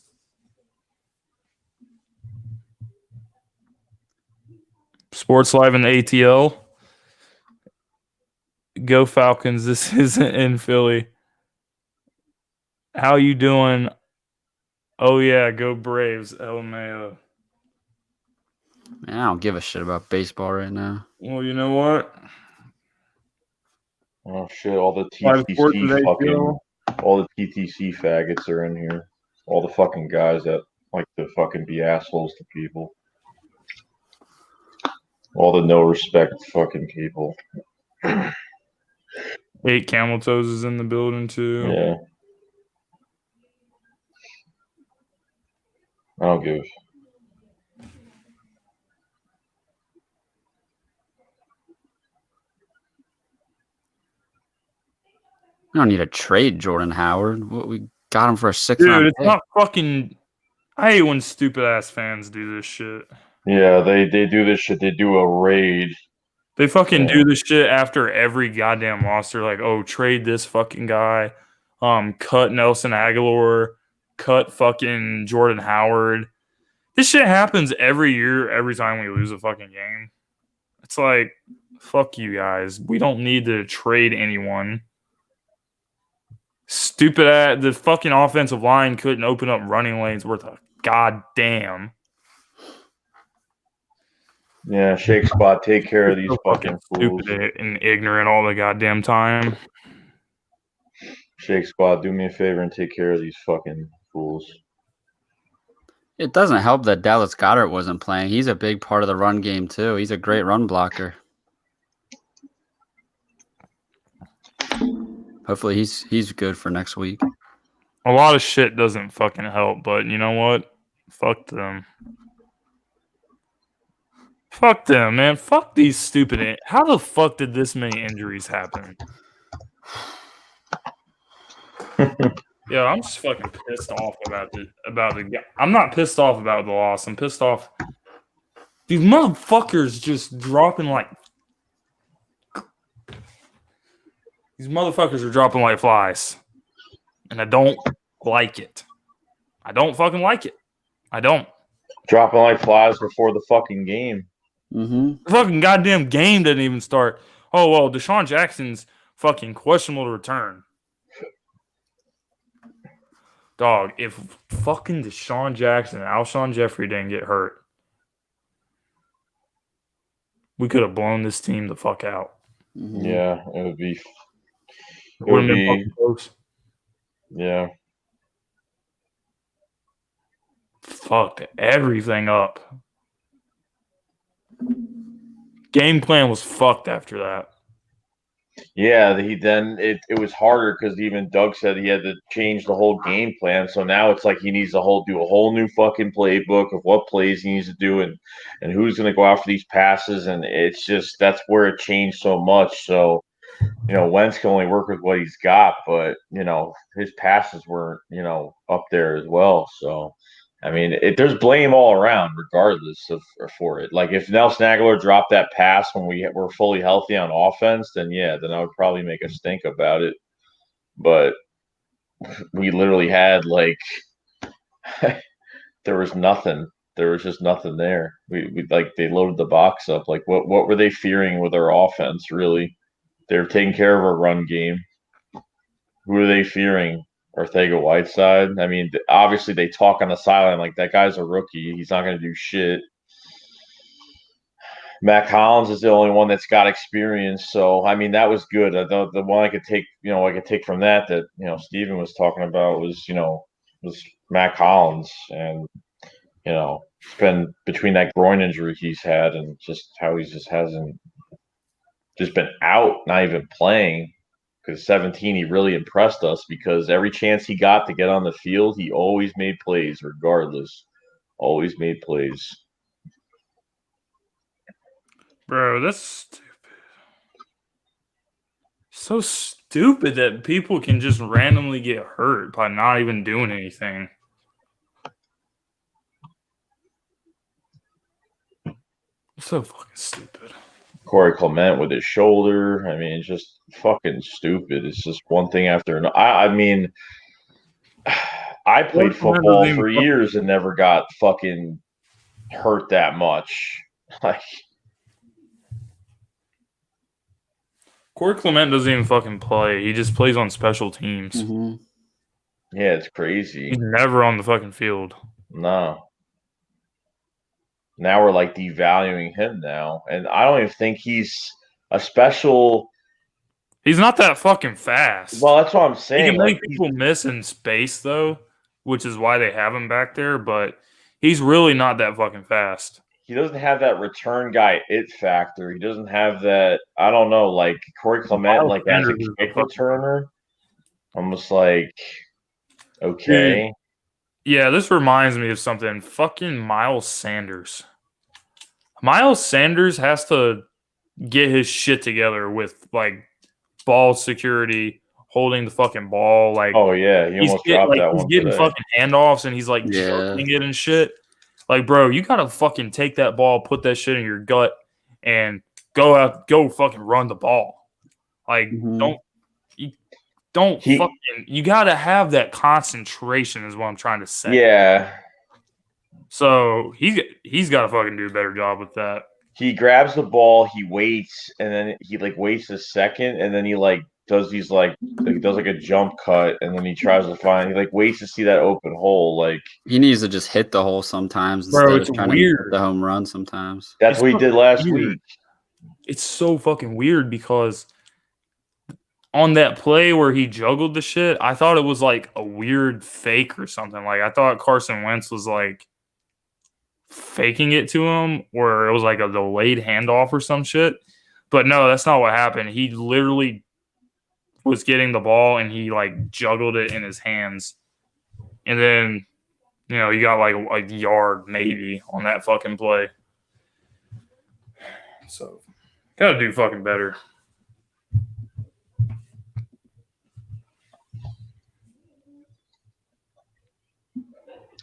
Sports Live in the ATL. Go Falcons. This isn't in Philly. How you doing? Oh, yeah. Go Braves. LMAO. Man, I don't give a shit about baseball right now. Well, you know what? Oh shit! All the TTC faggots are in here. All the fucking guys that like to fucking be assholes to people. All the no respect fucking people. 8 Camel Toes is in the building too. Yeah. I don't give. We don't need to trade Jordan Howard. We got him for a 6th Dude, round it's pick. not fucking. I hate when stupid ass fans do this shit. Yeah, they do this shit. They do a raid. They fucking do this shit after every goddamn loss. They're like, oh, trade this fucking guy. Cut Nelson Aguilar. Cut fucking Jordan Howard. This shit happens every year, every time we lose a fucking game. It's like, fuck you guys. We don't need to trade anyone. Stupid ass. The fucking offensive line couldn't open up running lanes worth a goddamn. Yeah, Shake Spot, take care of these So fucking fools. stupid and ignorant all the goddamn time. Shake Spot, do me a favor and take care of these fucking fools. It doesn't help that Dallas Goedert wasn't playing. He's a big part of the run game too. He's a great run blocker. Hopefully he's good for next week. A lot of shit doesn't fucking help, but you know what? Fuck them. Fuck them, man. Fuck these stupid. How the fuck did this many injuries happen? Yeah, I'm just fucking pissed off about the. I'm not pissed off about the loss. I'm pissed off. These motherfuckers just dropping like. These motherfuckers are dropping like flies, and I don't like it. I don't fucking like it. I don't. Dropping like flies before the fucking game. Mm-hmm. The fucking goddamn game didn't even start. Oh, well, Deshaun Jackson's fucking questionable to return. Dog, if fucking Deshaun Jackson and Alshon Jeffrey didn't get hurt, we could have blown this team the fuck out. Mm-hmm. Yeah, it would be. It would have been fucking close. Yeah. Fucked everything up. Game plan was fucked after that. Yeah, it was harder because even Doug said he had to change the whole game plan. So now it's like he needs to do a whole new fucking playbook of what plays he needs to do and who's going to go after these passes. And it's just that's where it changed so much. So, Wentz can only work with what he's got, but his passes weren't up there as well. So. I mean, there's blame all around, regardless for it. Like if Nelson Aguilar dropped that pass when we were fully healthy on offense, then I would probably make a stink about it. But we literally had there was nothing. There was just nothing there. We they loaded the box up. Like what were they fearing with our offense? Really, they were taking care of our run game. Who are they fearing? Ortega-Whiteside. I mean, obviously they talk on the sideline like that guy's a rookie. He's not going to do shit. Mac Hollins is the only one that's got experience. So, I mean, that was good. The one I could take from that Steven was talking about was Mac Hollins. And, it's been between that groin injury he's had and just how he just hasn't just been out, not even playing. Because 17, he really impressed us because every chance he got to get on the field, he always made plays regardless. Always made plays. Bro, that's stupid. So stupid that people can just randomly get hurt by not even doing anything. So fucking stupid. Corey Clement with his shoulder. I mean, it's just fucking stupid. It's just one thing after another. I mean, I played football for years and never got fucking hurt that much. Like, Corey Clement doesn't even fucking play. He just plays on special teams. Mhm. yeah, it's crazy. He's never on the fucking field. No. Now we're like devaluing him now. And I don't even think he's a special. He's not that fucking fast. Well, that's what I'm He saying. can Like, make people miss in space, though, which is why they have him back there, but he's really not that fucking fast. he doesn't have that return guy it factor. He doesn't have that. I don't know, like Corey Clement, like as a kick returner. Almost like, okay. Dude, yeah, this reminds me of something. Fucking Miles Sanders. Miles Sanders has to get his shit together with like ball security, holding the fucking ball. Like, Oh yeah, he almost dropped that he's one getting today. fucking handoffs and he's like Yeah. juggling it and shit. Like, bro, you gotta fucking take that ball, put that shit in your gut, and go fucking run the ball. Like, Mhm. you gotta have that concentration is what I'm trying to say. Yeah. So he's gotta fucking do a better job with that. He grabs the ball, he waits, and then he like waits a second, and then he like does these like he does like a jump cut, and then he tries to find. He like waits to see that open hole. Like, He needs to just hit the hole sometimes Bro, instead it's of trying weird. to hit the home run sometimes. that's It's what he did last weird. week. It's so fucking weird because on that play where he juggled the shit, I thought it was like a weird fake or something. Like, I thought Carson Wentz was like faking it to him, or it was like a delayed handoff or some shit. But no, that's not what happened. He literally was getting the ball and he like juggled it in his hands. And then, you got like a yard maybe on that fucking play. So, gotta do fucking better.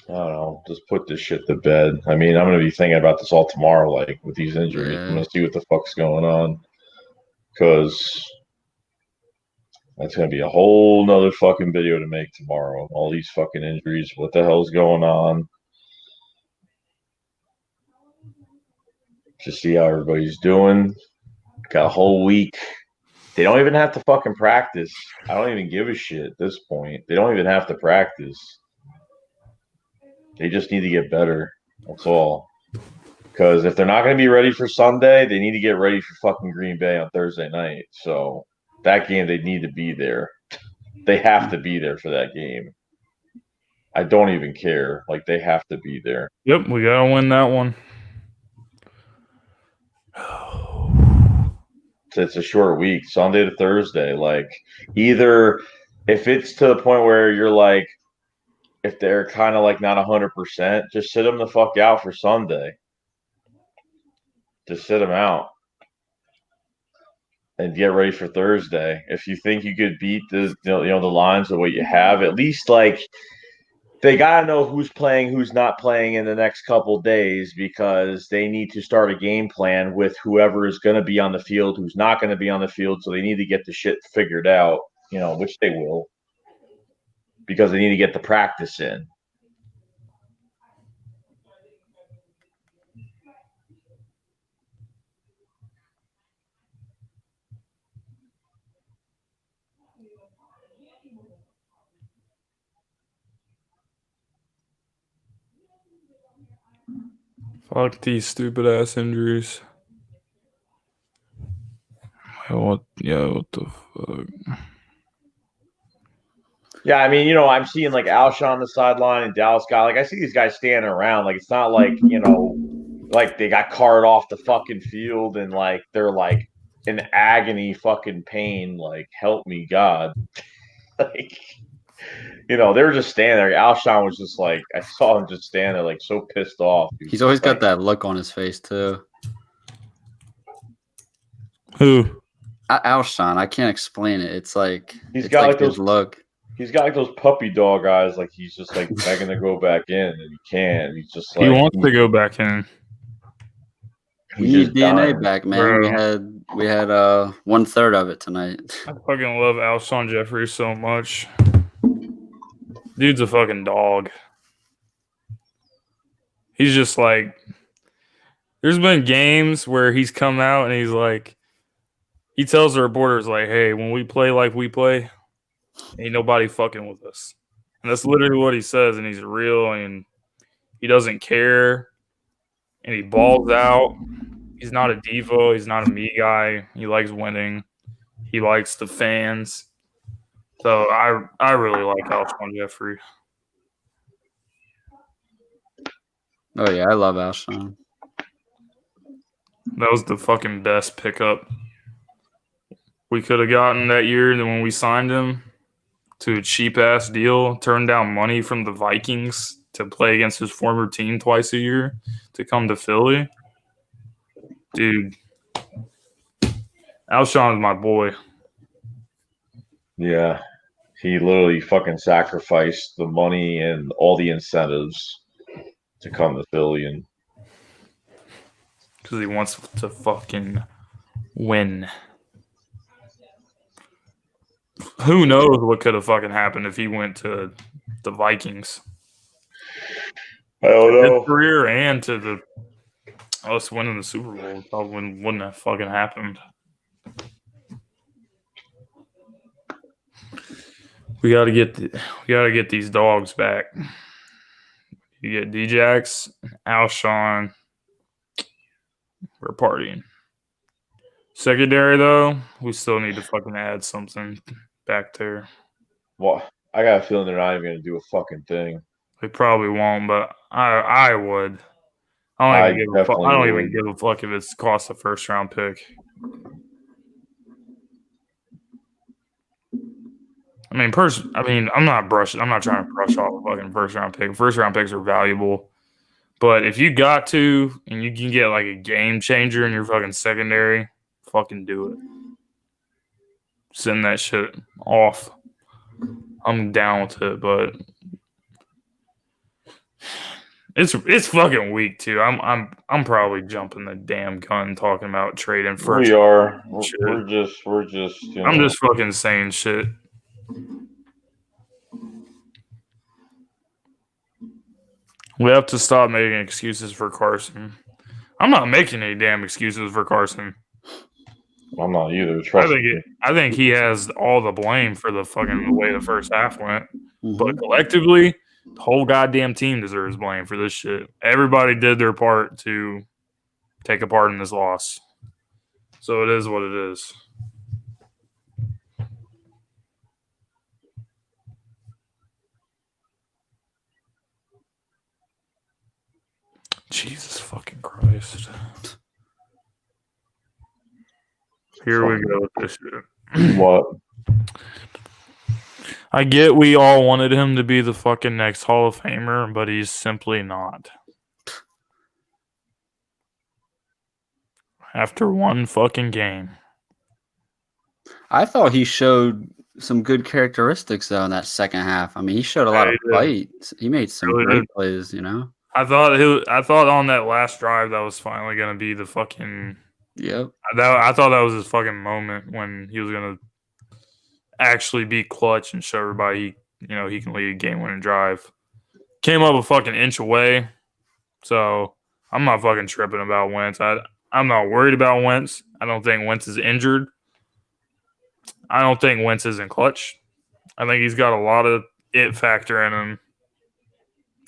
I don't know. Just put this shit to bed. I mean, I'm gonna be thinking about this all tomorrow, like with these injuries. Yeah. I'm gonna see what the fuck's going on, because that's gonna be a whole nother fucking video to make tomorrow. All these fucking injuries. What the hell's going on? Just see how everybody's doing. Got a whole week. They don't even have to fucking practice. I don't even give a shit at this point. They don't even have to practice. They just need to get better. That's all. Because if they're not going to be ready for Sunday, they need to get ready for fucking Green Bay on Thursday night. So that game, they need to be there. They have to be there for that game. I don't even care. Like, they have to be there. Yep, we gotta win that one. It's a short week, Sunday to Thursday. Like, either if it's to the point where you're like, if they're kind of like not 100%, just sit them the fuck out for Sunday. Just sit them out and get ready for Thursday. If you think you could beat the lines of what you have, at least like they gotta know who's playing, who's not playing in the next couple days, because they need to start a game plan with whoever is going to be on the field, who's not going to be on the field. So they need to get the shit figured out, which they will, because they need to get the practice in. Fuck these stupid ass injuries. What the fuck? Yeah, I mean, I'm seeing like Alshon on the sideline and Dallas guy. Like, I see these guys standing around. Like, it's not like, like they got carted off the fucking field and like they're like in agony fucking pain. Like, help me, God. Like, they were just standing there. Alshon was just like, I saw him just standing there, like, so pissed off. He's always got that look on his face too. Who? Alshon, I can't explain it. It's like He's it's got like like his those. look. He's got like those puppy dog eyes. Like he's just like begging to go back in, and he can't. He's just He like wants to go back in. We he's need just DNA dying. back, man. Bro. We had 1/3 of it tonight. I fucking love Alshon Jeffrey so much. Dude's a fucking dog. He's just like, there's been games where he's come out and he's like, he tells the reporters like, "Hey, when we play like we play, ain't nobody fucking with us." And that's literally what he says, and he's real and he doesn't care and he balls out. He's not a diva. He's not a me guy. He likes winning. He likes the fans. So I really like Alshon Jeffrey. Oh yeah, I love Alshon. That was the fucking best pickup we could have gotten that year. Then when we signed him to a cheap ass deal, turned down money from the Vikings to play against his former team twice a year to come to Philly. Dude, Alshon is my boy. Yeah, he literally fucking sacrificed the money and all the incentives to come to Philly, and Because he wants to fucking win. Who knows what could have fucking happened if he went to the Vikings. I don't His know. career and to the us winning the Super Bowl probably wouldn't have fucking happened. We gotta get these dogs back. You get Djax, Alshon. We're partying. Secondary though, we still need to fucking add something back there. Well, I got a feeling they're not even gonna do a fucking thing. They probably won't, but I would. I I don't definitely even would. give a fuck if it's cost a first round pick. I'm not trying to brush off a fucking first round pick. First round picks are valuable. But if you got to and you can get like a game changer in your fucking secondary, fucking do it. Send that shit off. I'm down with it, but it's fucking weak too. I'm probably jumping the damn gun talking about trading first. We are. Shit. We're just. You know, I'm just fucking saying shit. We have to stop making excuses for Carson. I'm not making any damn excuses for Carson. I'm not either. Trust me. I think he has all the blame for the way the first half went. Mhm. But collectively, the whole goddamn team deserves blame for this shit. Everybody did their part to take a part in this loss. So it is what it is. Jesus fucking Christ. Here we go with this shit. What? I get we all wanted him to be the fucking next Hall of Famer, but he's simply not. After one fucking game. I thought he showed some good characteristics though in that second half. I mean, he showed a lot of fight. He made some great plays, you know. I thought on that last drive that was finally gonna be the fucking. Yep. I thought that was his fucking moment when he was gonna actually be clutch and show everybody he can lead a game-winning drive. Came up a fucking inch away, so I'm not fucking tripping about Wentz. I'm not worried about Wentz. I don't think Wentz is injured. I don't think Wentz is in clutch. I think he's got a lot of it factor in him.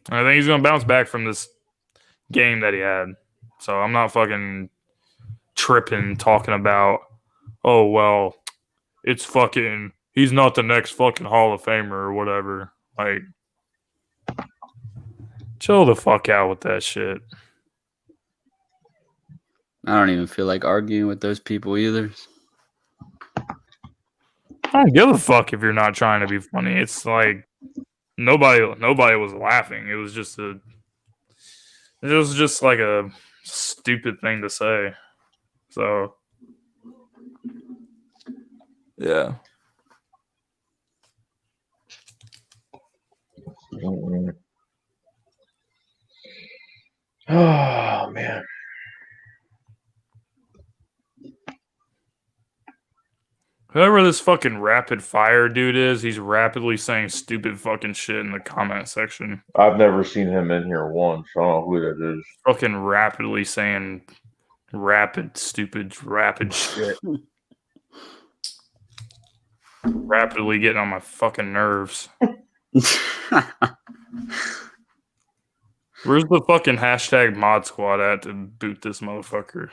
I think he's going to bounce back from this game that he had. So I'm not fucking tripping talking about, oh, well, it's fucking, he's not the next fucking Hall of Famer or whatever. Like, chill the fuck out with that shit. I don't even feel like arguing with those people either. I don't give a fuck if you're not trying to be funny. It's like nobody was laughing. It was just like a stupid thing to say. So Yeah. Mm-mm. Oh man. Whoever this fucking rapid fire dude is, he's rapidly saying stupid fucking shit in the comment section. I've never seen him in here once. I don't know who that is. Fucking rapidly saying stupid shit. Rapidly getting on my fucking nerves. Where's the fucking hashtag mod squad at to boot this motherfucker?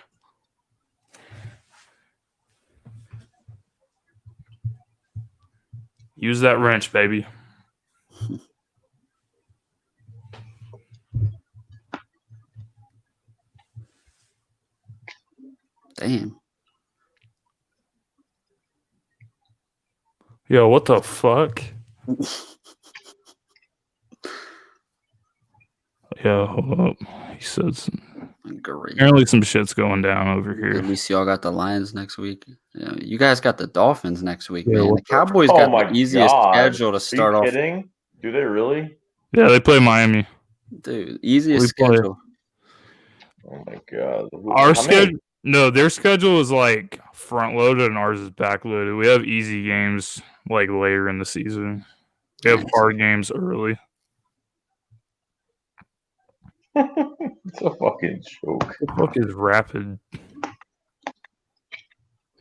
Use that wrench, baby. Damn. Yo, what the fuck? Yo, hold up. He said Great. apparently some shit's going down over here. At least y'all got the Lions next week. You guys got the Dolphins next week, Yeah, man. what The Cowboys Oh got my the easiest God. schedule to Are start you off. kidding? Do they really? Yeah, they play Miami. Dude, easiest We play. schedule. Oh my God. Our How many- schedule, no, their schedule is like front loaded and ours is back loaded. We have easy games like later in the season. We have Nice. hard games early. It's a fucking joke. The fuck is rapid?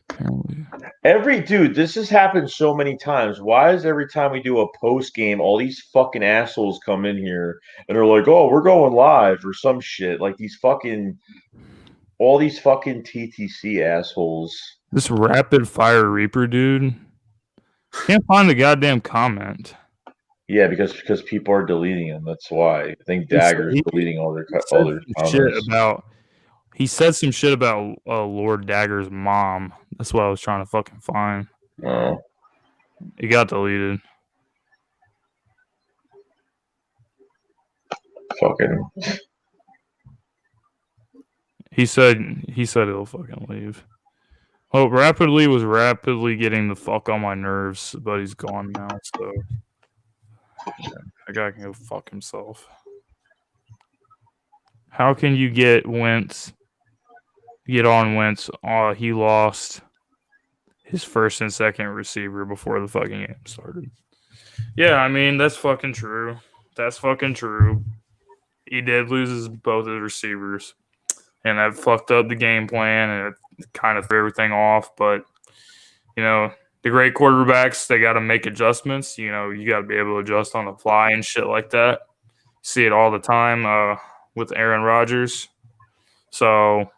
Apparently. Dude, this has happened so many times. Why is every time we do a post game, all these fucking assholes come in here and they're like, "Oh, we're going live" or some shit? Like all these fucking TTC assholes. This rapid fire Reaper dude can't find the goddamn comment. Yeah, because people are deleting them. That's why. I think Dagger's He deleting all their said some shit comments. about. He said some shit about Lord Dagger's mom. That's what I was trying to fucking find. Oh, It got deleted. fucking. He said he'll fucking leave. Well, rapidly was rapidly getting the fuck on my nerves, but he's gone now, so that guy can go fuck himself. How can you get on Wentz? He lost his first and second receiver before the fucking game started. Yeah, I mean, that's fucking true. That's fucking true. He did lose both his receivers, and that fucked up the game plan, and it kind of threw everything off. But, you know, the great quarterbacks, they got to make adjustments. You know, you got to be able to adjust on the fly and shit like that. See it all the time with Aaron Rodgers. So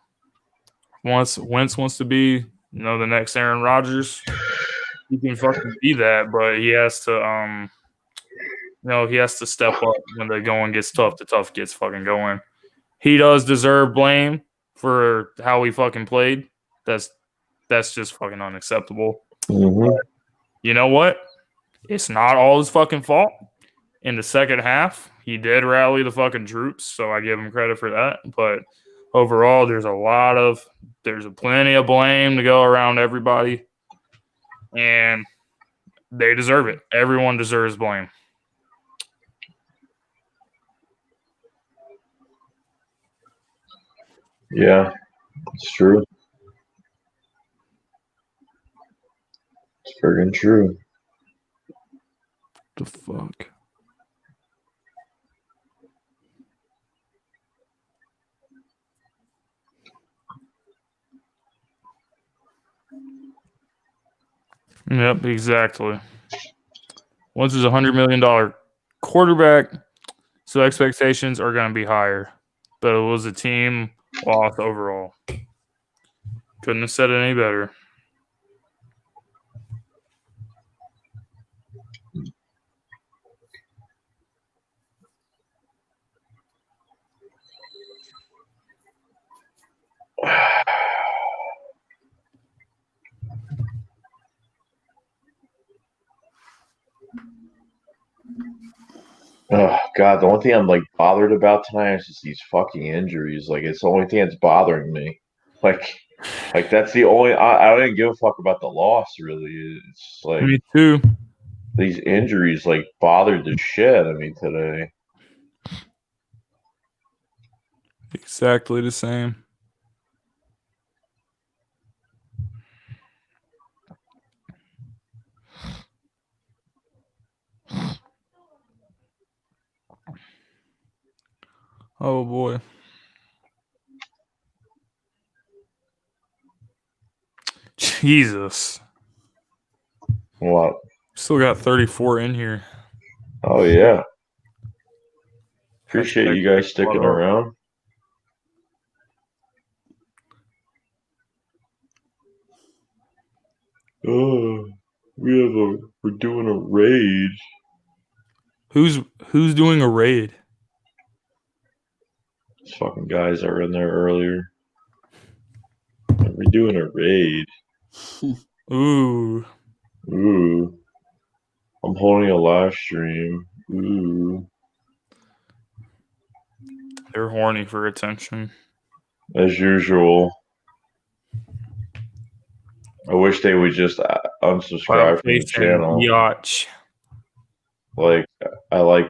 once Wentz wants to be, the next Aaron Rodgers, he can fucking be that, but he has to he has to step up when the going gets tough. The tough gets fucking going. He does deserve blame for how he fucking played. That's just fucking unacceptable. Mm-hmm. You know what? It's not all his fucking fault. In the second half, he did rally the fucking troops, so I give him credit for that. But overall, there's plenty of blame to go around everybody, and they deserve it. Everyone deserves blame. Yeah, it's true. It's friggin' true. The fuck? Yep, exactly. Once is $100 million quarterback, so expectations are going to be higher. But it was a team loss overall. Couldn't have said it any better. Oh God, the only thing I'm like bothered about tonight is just these fucking injuries. Like it's the only thing that's bothering me. Like Like that's the only. I didn't give a fuck about the loss. Really, it's like Me too. these injuries like bothered the shit out of me today. Exactly the same. Oh boy. Jesus. What? Still got 34 in here. Oh yeah. Appreciate Hashtag you guys sticking follow. around. Oh, we're doing a raid. Who's doing a raid? These fucking guys that were in there earlier. We're doing a raid. Ooh. Ooh. I'm holding a live stream. Ooh. They're horny for attention. As usual. I wish they would just unsubscribe from the channel. Biatch. Like, I like.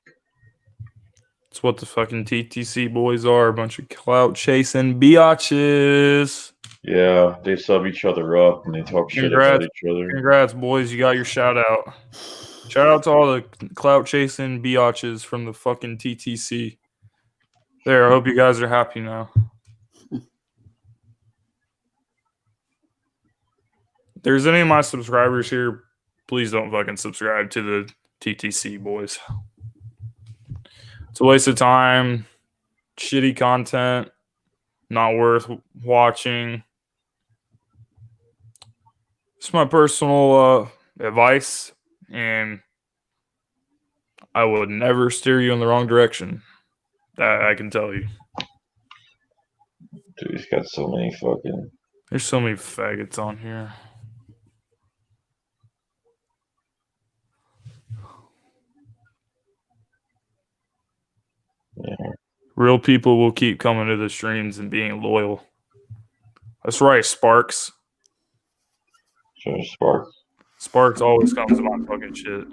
It's what the fucking TTC boys are. A bunch of clout chasing biatches. Yeah, they sub each other up and they talk shit about each other. Congrats, boys. You got your shout out. Shout out to all the clout chasing biatches from the fucking TTC. There, I hope you guys are happy now. If there's any of my subscribers here, please don't fucking subscribe to the TTC boys. It's a waste of time, shitty content, not worth watching. It's my personal advice, and I would never steer you in the wrong direction. That I can tell you. Dude, he's got so many fucking. There's so many faggots on here. Yeah. Real people will keep coming to the streams and being loyal. That's right, Sparks. Sure, Spark. Sparks always comes to my fucking shit.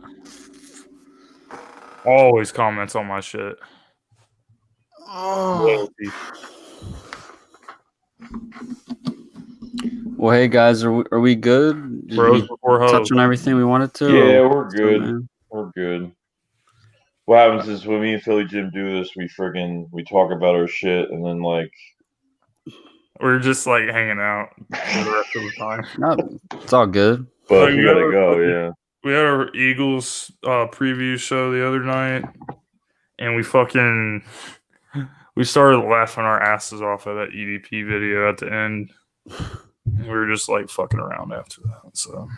Always comments on my shit. Loyalty. Well, hey guys, are we good? Did Bros we before hoes. touch on everything we wanted to? Yeah, or we're what's up, good. man? We're good. What happens is when me and Philly Jim do this, we talk about our shit and then like We're just like hanging out for the rest of the time. No, it's all good. but Like, we gotta go, yeah. We had our Eagles preview show the other night, and we started laughing our asses off at that EDP video at the end. And we were just like fucking around after that. So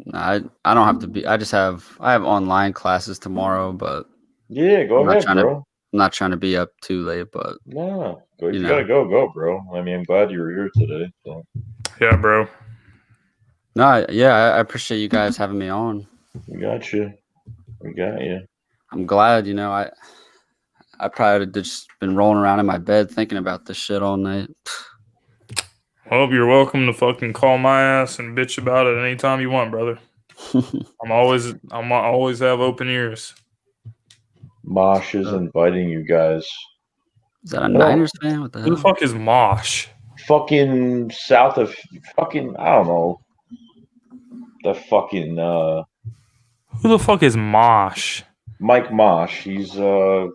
Nah, I don't have to be. I have online classes tomorrow, but Yeah, go I'm not ahead, trying to- bro. I'm not trying to be up too late. But No, go. If You you know. gotta go, bro. I mean, I'm glad you were here today. So yeah, bro. no, I appreciate you guys having me on. we got you. We got you. I'm glad. I probably would have just been rolling around in my bed thinking about this shit all night. Well, you're welcome to fucking call my ass and bitch about it anytime you want, brother. I'm always have open ears. Mosh is inviting you guys. Is that a Niners fan? What the Who the hell? fuck is Mosh? Fucking south of fucking I don't know. The fucking Who the fuck is Mosh? Mike Mosh. He's the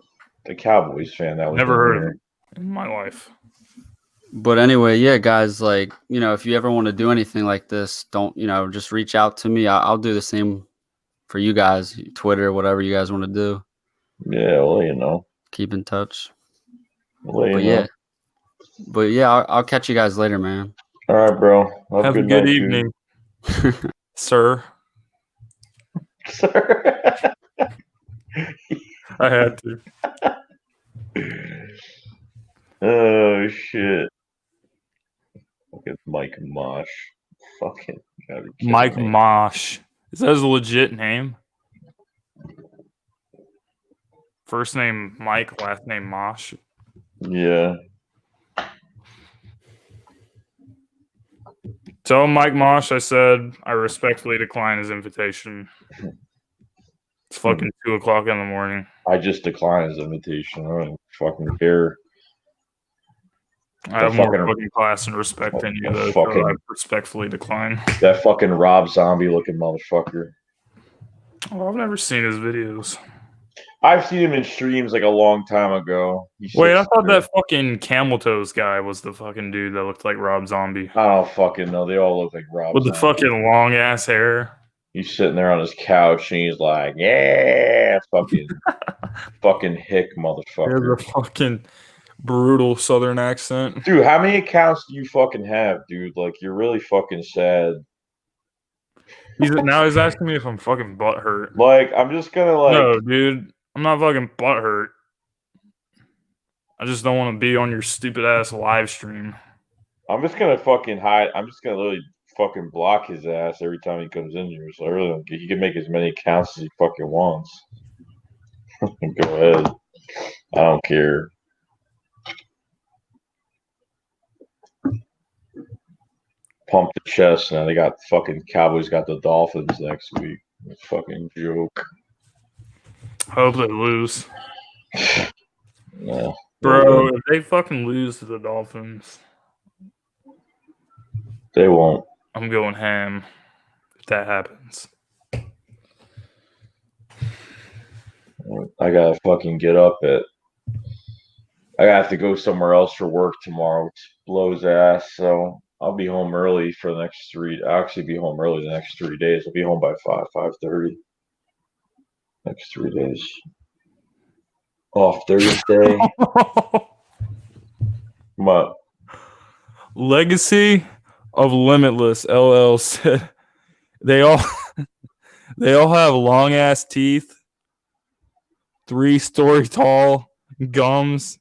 Cowboys fan that was Never in heard of here. him in my life. But anyway, yeah, guys, like, if you ever want to do anything like this, don't, just reach out to me. I'll do the same for you guys, Twitter, whatever you guys want to do. Yeah, I'll let you know. Keep in touch. I'll let you But know. yeah, I'll catch you guys later, man. All right, bro. Have a good night, evening, sir. Sir. I had to. Oh shit. Look at Mike Mosh. Fucking gotta be kidding Mike me. Mosh. Is that his legit name? First name Mike, last name Mosh. Yeah. Tell Mike Mosh I said I respectfully decline his invitation. It's fucking 2:00 in the morning. I just declined his invitation. I don't fucking care. I have more fucking class and respect than you, though, so I respectfully decline. That fucking Rob Zombie looking motherfucker. Oh, I've never seen his videos. I've seen him in streams like a long time ago. Wait, I thought that fucking camel toes guy was the fucking dude that looked like Rob Zombie. I don't fucking know. They all look like Rob with Zombie. The fucking long ass hair. He's sitting there on his couch and he's like, yeah, fucking hick motherfucker. He has a fucking brutal southern accent. Dude, how many accounts do you fucking have, dude? Like, you're really fucking sad. Now he's asking me if I'm fucking butthurt. Like, I'm just gonna No, dude. I'm not fucking butthurt. I just don't want to be on your stupid ass live stream. I'm just gonna fucking hide. I'm just gonna literally fucking block his ass every time he comes in here. So I really don't care. He can make as many accounts as he fucking wants. Go ahead. I don't care. Pump the chest now. They got fucking Cowboys got the Dolphins next week. It's fucking joke. Hope they lose. Yeah. Bro, if they fucking lose to the Dolphins, they won't. I'm going ham if that happens. I gotta fucking get up at. I have to go somewhere else for work tomorrow, which blows ass. So I'll be home early for the next 3. I'll actually be home early the next 3 days. I'll be home by 5:30. Next 3 days. Off Thursday. What? Legacy of Limitless LL said they all have long ass teeth, 3-story tall gums,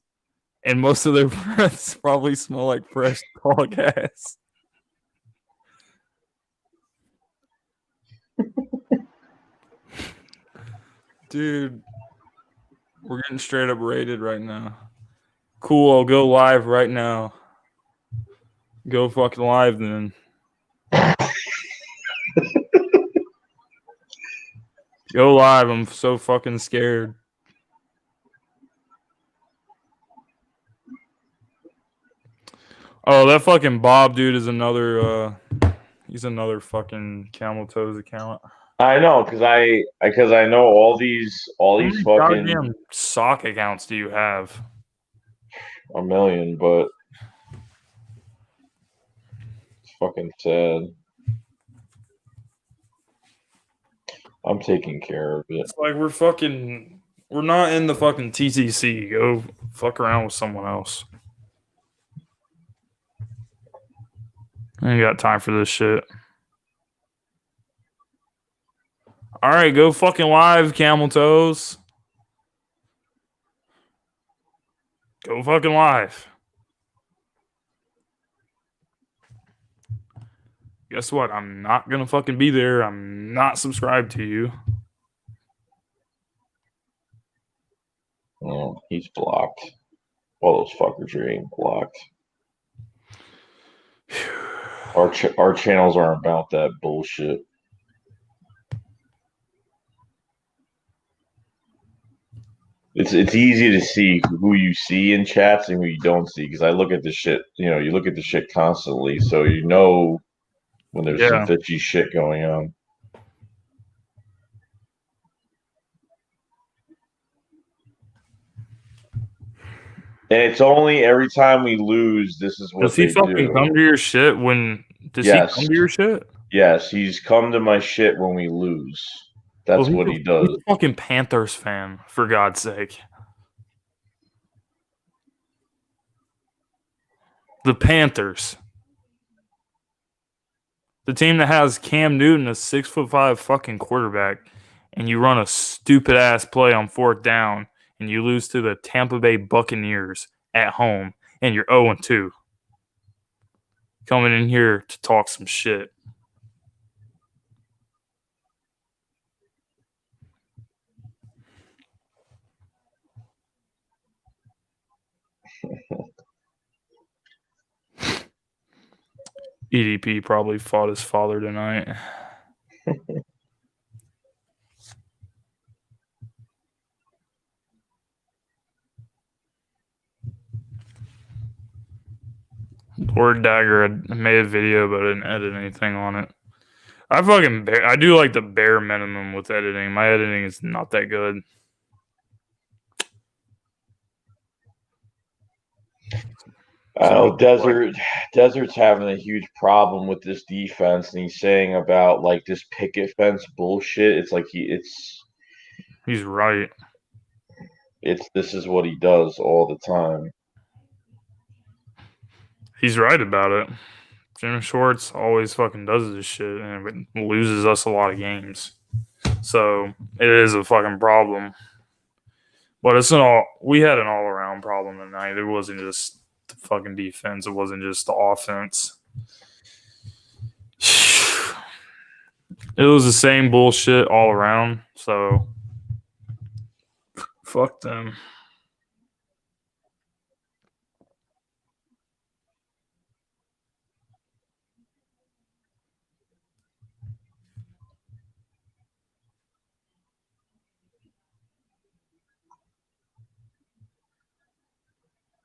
and most of their breaths probably smell like fresh dog gas. Dude, we're getting straight up rated right now. Cool, I'll go live right now. Go fucking live then. Go live. I'm so fucking scared. Oh, that fucking Bob dude is another he's another fucking Camel Toes account. I know, because I know all these fucking goddamn sock accounts do you have? A million, but it's fucking sad. I'm taking care of it. It's like we're not in the fucking TTC. Go fuck around with someone else. I ain't got time for this shit. All right, go fucking live, Camel Toes. Go fucking live. Guess what? I'm not gonna fucking be there. I'm not subscribed to you. Oh, he's blocked. All those fuckers are getting blocked. Our channels aren't about that bullshit. It's easy to see who you see in chats and who you don't see, because I look at the shit. You know, you look at the shit constantly, so you know when there's some fishy shit going on. And it's only every time we lose, this is what does he fucking come to your shit when? Does he come to your shit? Yes, he's come to my shit when we lose. That's what he does. He's a fucking Panthers fan, for God's sake. The Panthers. The team that has Cam Newton, a 6'5" fucking quarterback, and you run a stupid ass play on 4th down, and you lose to the Tampa Bay Buccaneers at home, and you're 0-2. Coming in here to talk some shit. EDP probably fought his father tonight. Lord Dagger had made a video, but I didn't edit anything on it. I do like the bare minimum with editing. My editing is not that good. Desert's having a huge problem with this defense, and he's saying about like this picket fence bullshit. It's like He's right. this is what he does all the time. He's right about it. Jim Schwartz always fucking does this shit and it loses us a lot of games. So it is a fucking problem. But we had an all around problem tonight. It wasn't just the fucking defense. It wasn't just the offense. It was the same bullshit all around. So fuck them.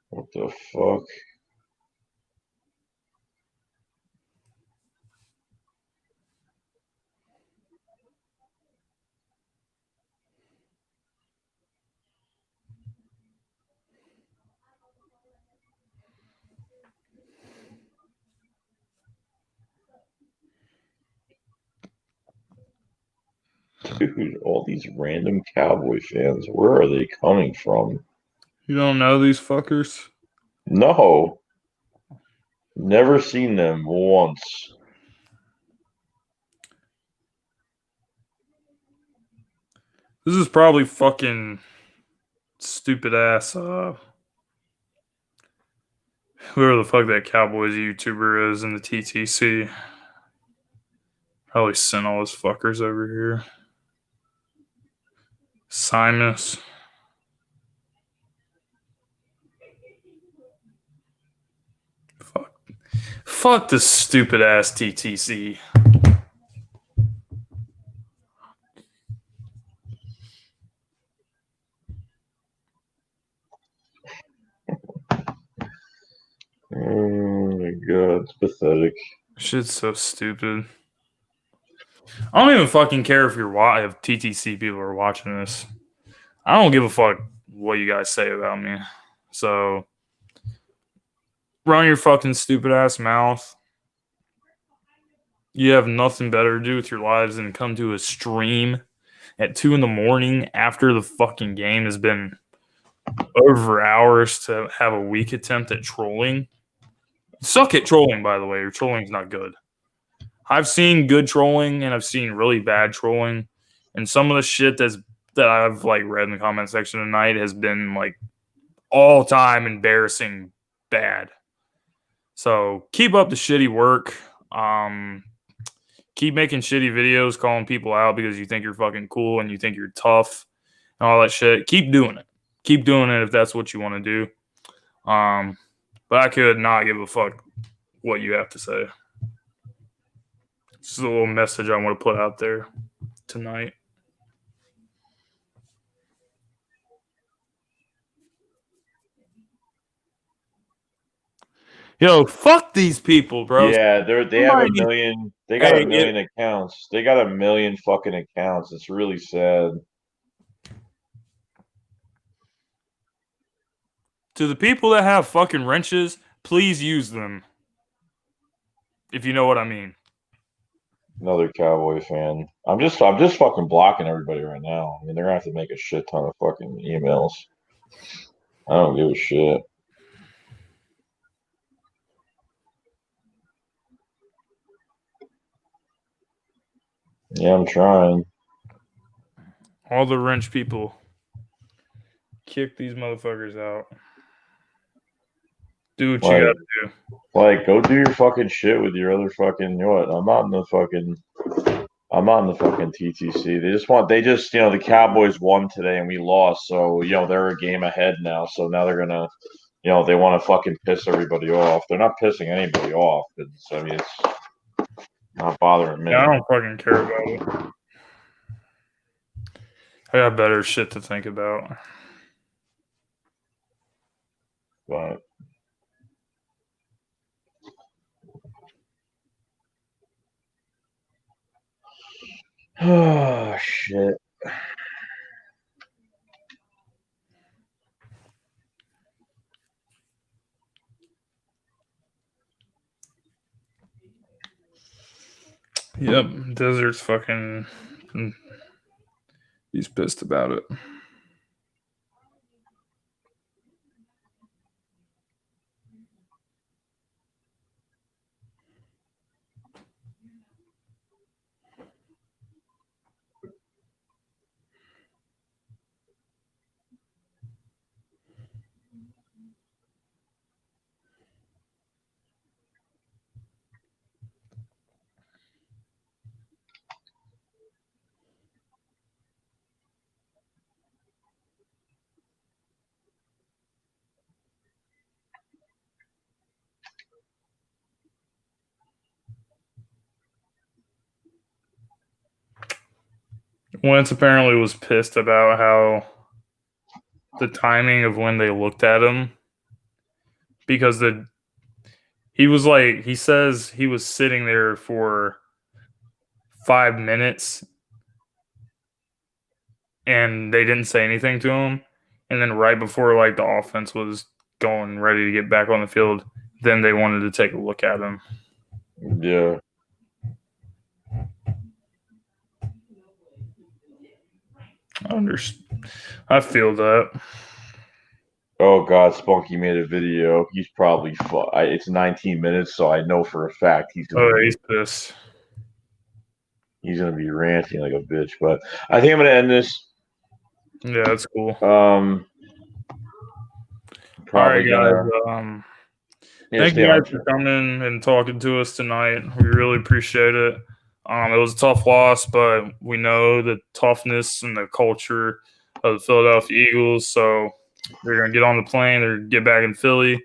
What the fuck? Dude, all these random Cowboy fans, where are they coming from? You don't know these fuckers? No. Never seen them once. This is probably fucking stupid ass whoever the fuck that Cowboys YouTuber is in the TTC. Probably sent all his fuckers over here. Simus. Fuck this stupid ass TTC. Oh my god, it's pathetic. Shit's so stupid. I don't even fucking care if if TTC people are watching this. I don't give a fuck what you guys say about me. So run your fucking stupid ass mouth. You have nothing better to do with your lives than come to a stream at 2 a.m. after the fucking game has been over hours to have a weak attempt at trolling. Suck at trolling, by the way. Your trolling's not good. I've seen good trolling and I've seen really bad trolling. And some of the shit that I've like read in the comment section tonight has been like all time embarrassing bad. So keep up the shitty work. Keep making shitty videos, calling people out because you think you're fucking cool and you think you're tough and all that shit. Keep doing it. Keep doing it if that's what you want to do. But I could not give a fuck what you have to say. This is a little message I want to put out there tonight. Yo, fuck these people, bro. Yeah, they have a million. They got a million accounts. They got a million fucking accounts. It's really sad. To the people that have fucking wrenches, please use them. If you know what I mean. Another Cowboy fan. I'm just fucking blocking everybody right now. I mean, they're gonna have to make a shit ton of fucking emails. I don't give a shit. Yeah, I'm trying. All the wrench people. Kick these motherfuckers out. Do what you gotta do. Like, go do your fucking shit with your other fucking what? I'm not in the fucking TTC. The Cowboys won today and we lost, so they're a game ahead now. So now they're gonna they want to fucking piss everybody off. They're not pissing anybody off. It's not bothering me. Yeah, I don't fucking care about it. I got better shit to think about. But oh shit. Yep, Desert's fucking. He's pissed about it. Wentz apparently was pissed about how the timing of when they looked at him, because he says he was sitting there for 5 minutes and they didn't say anything to him, and then right before like the offense was going ready to get back on the field, then they wanted to take a look at him. Yeah. I feel that. Oh God, Spunky made a video. He's probably it's 19 minutes, so I know for a fact he's He's pissed. He's gonna be ranting like a bitch. But I think I'm gonna end this. Yeah, that's cool. Probably all right, guys. Thank you guys for coming and talking to us tonight. We really appreciate it. It was a tough loss, but we know the toughness and the culture of the Philadelphia Eagles. So they're going to get on the plane. They're going to get back in Philly,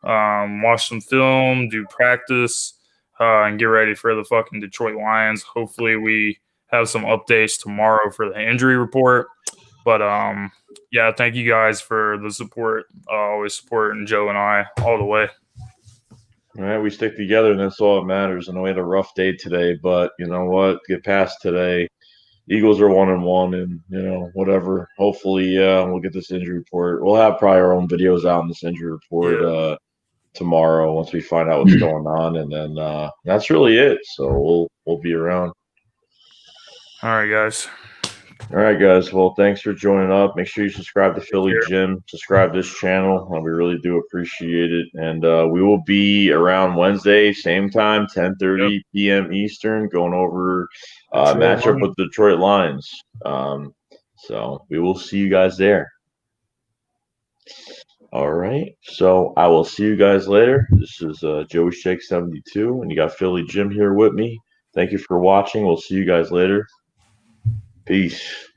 watch some film, do practice, and get ready for the fucking Detroit Lions. Hopefully we have some updates tomorrow for the injury report. But, yeah, thank you guys for the support. Always supporting Joe and I all the way. All right, we stick together, and that's all that matters. I know we had a rough day today, but you know what? Get past today. Eagles are 1-1, and whatever. Hopefully, we'll get this injury report. We'll have probably our own videos out on this injury report tomorrow once we find out what's going on, and then that's really it. So we'll be around. All right, guys. All right, guys. Well, thanks for joining up. Make sure you subscribe to Philly Jim. Subscribe to this channel. We really do appreciate it. And we will be around Wednesday, same time, 10:30 p.m. Eastern, going over matchup with the Detroit Lions. So we will see you guys there. All right. So I will see you guys later. This is Joey Shake 72, and you got Philly Jim here with me. Thank you for watching. We'll see you guys later. Peace.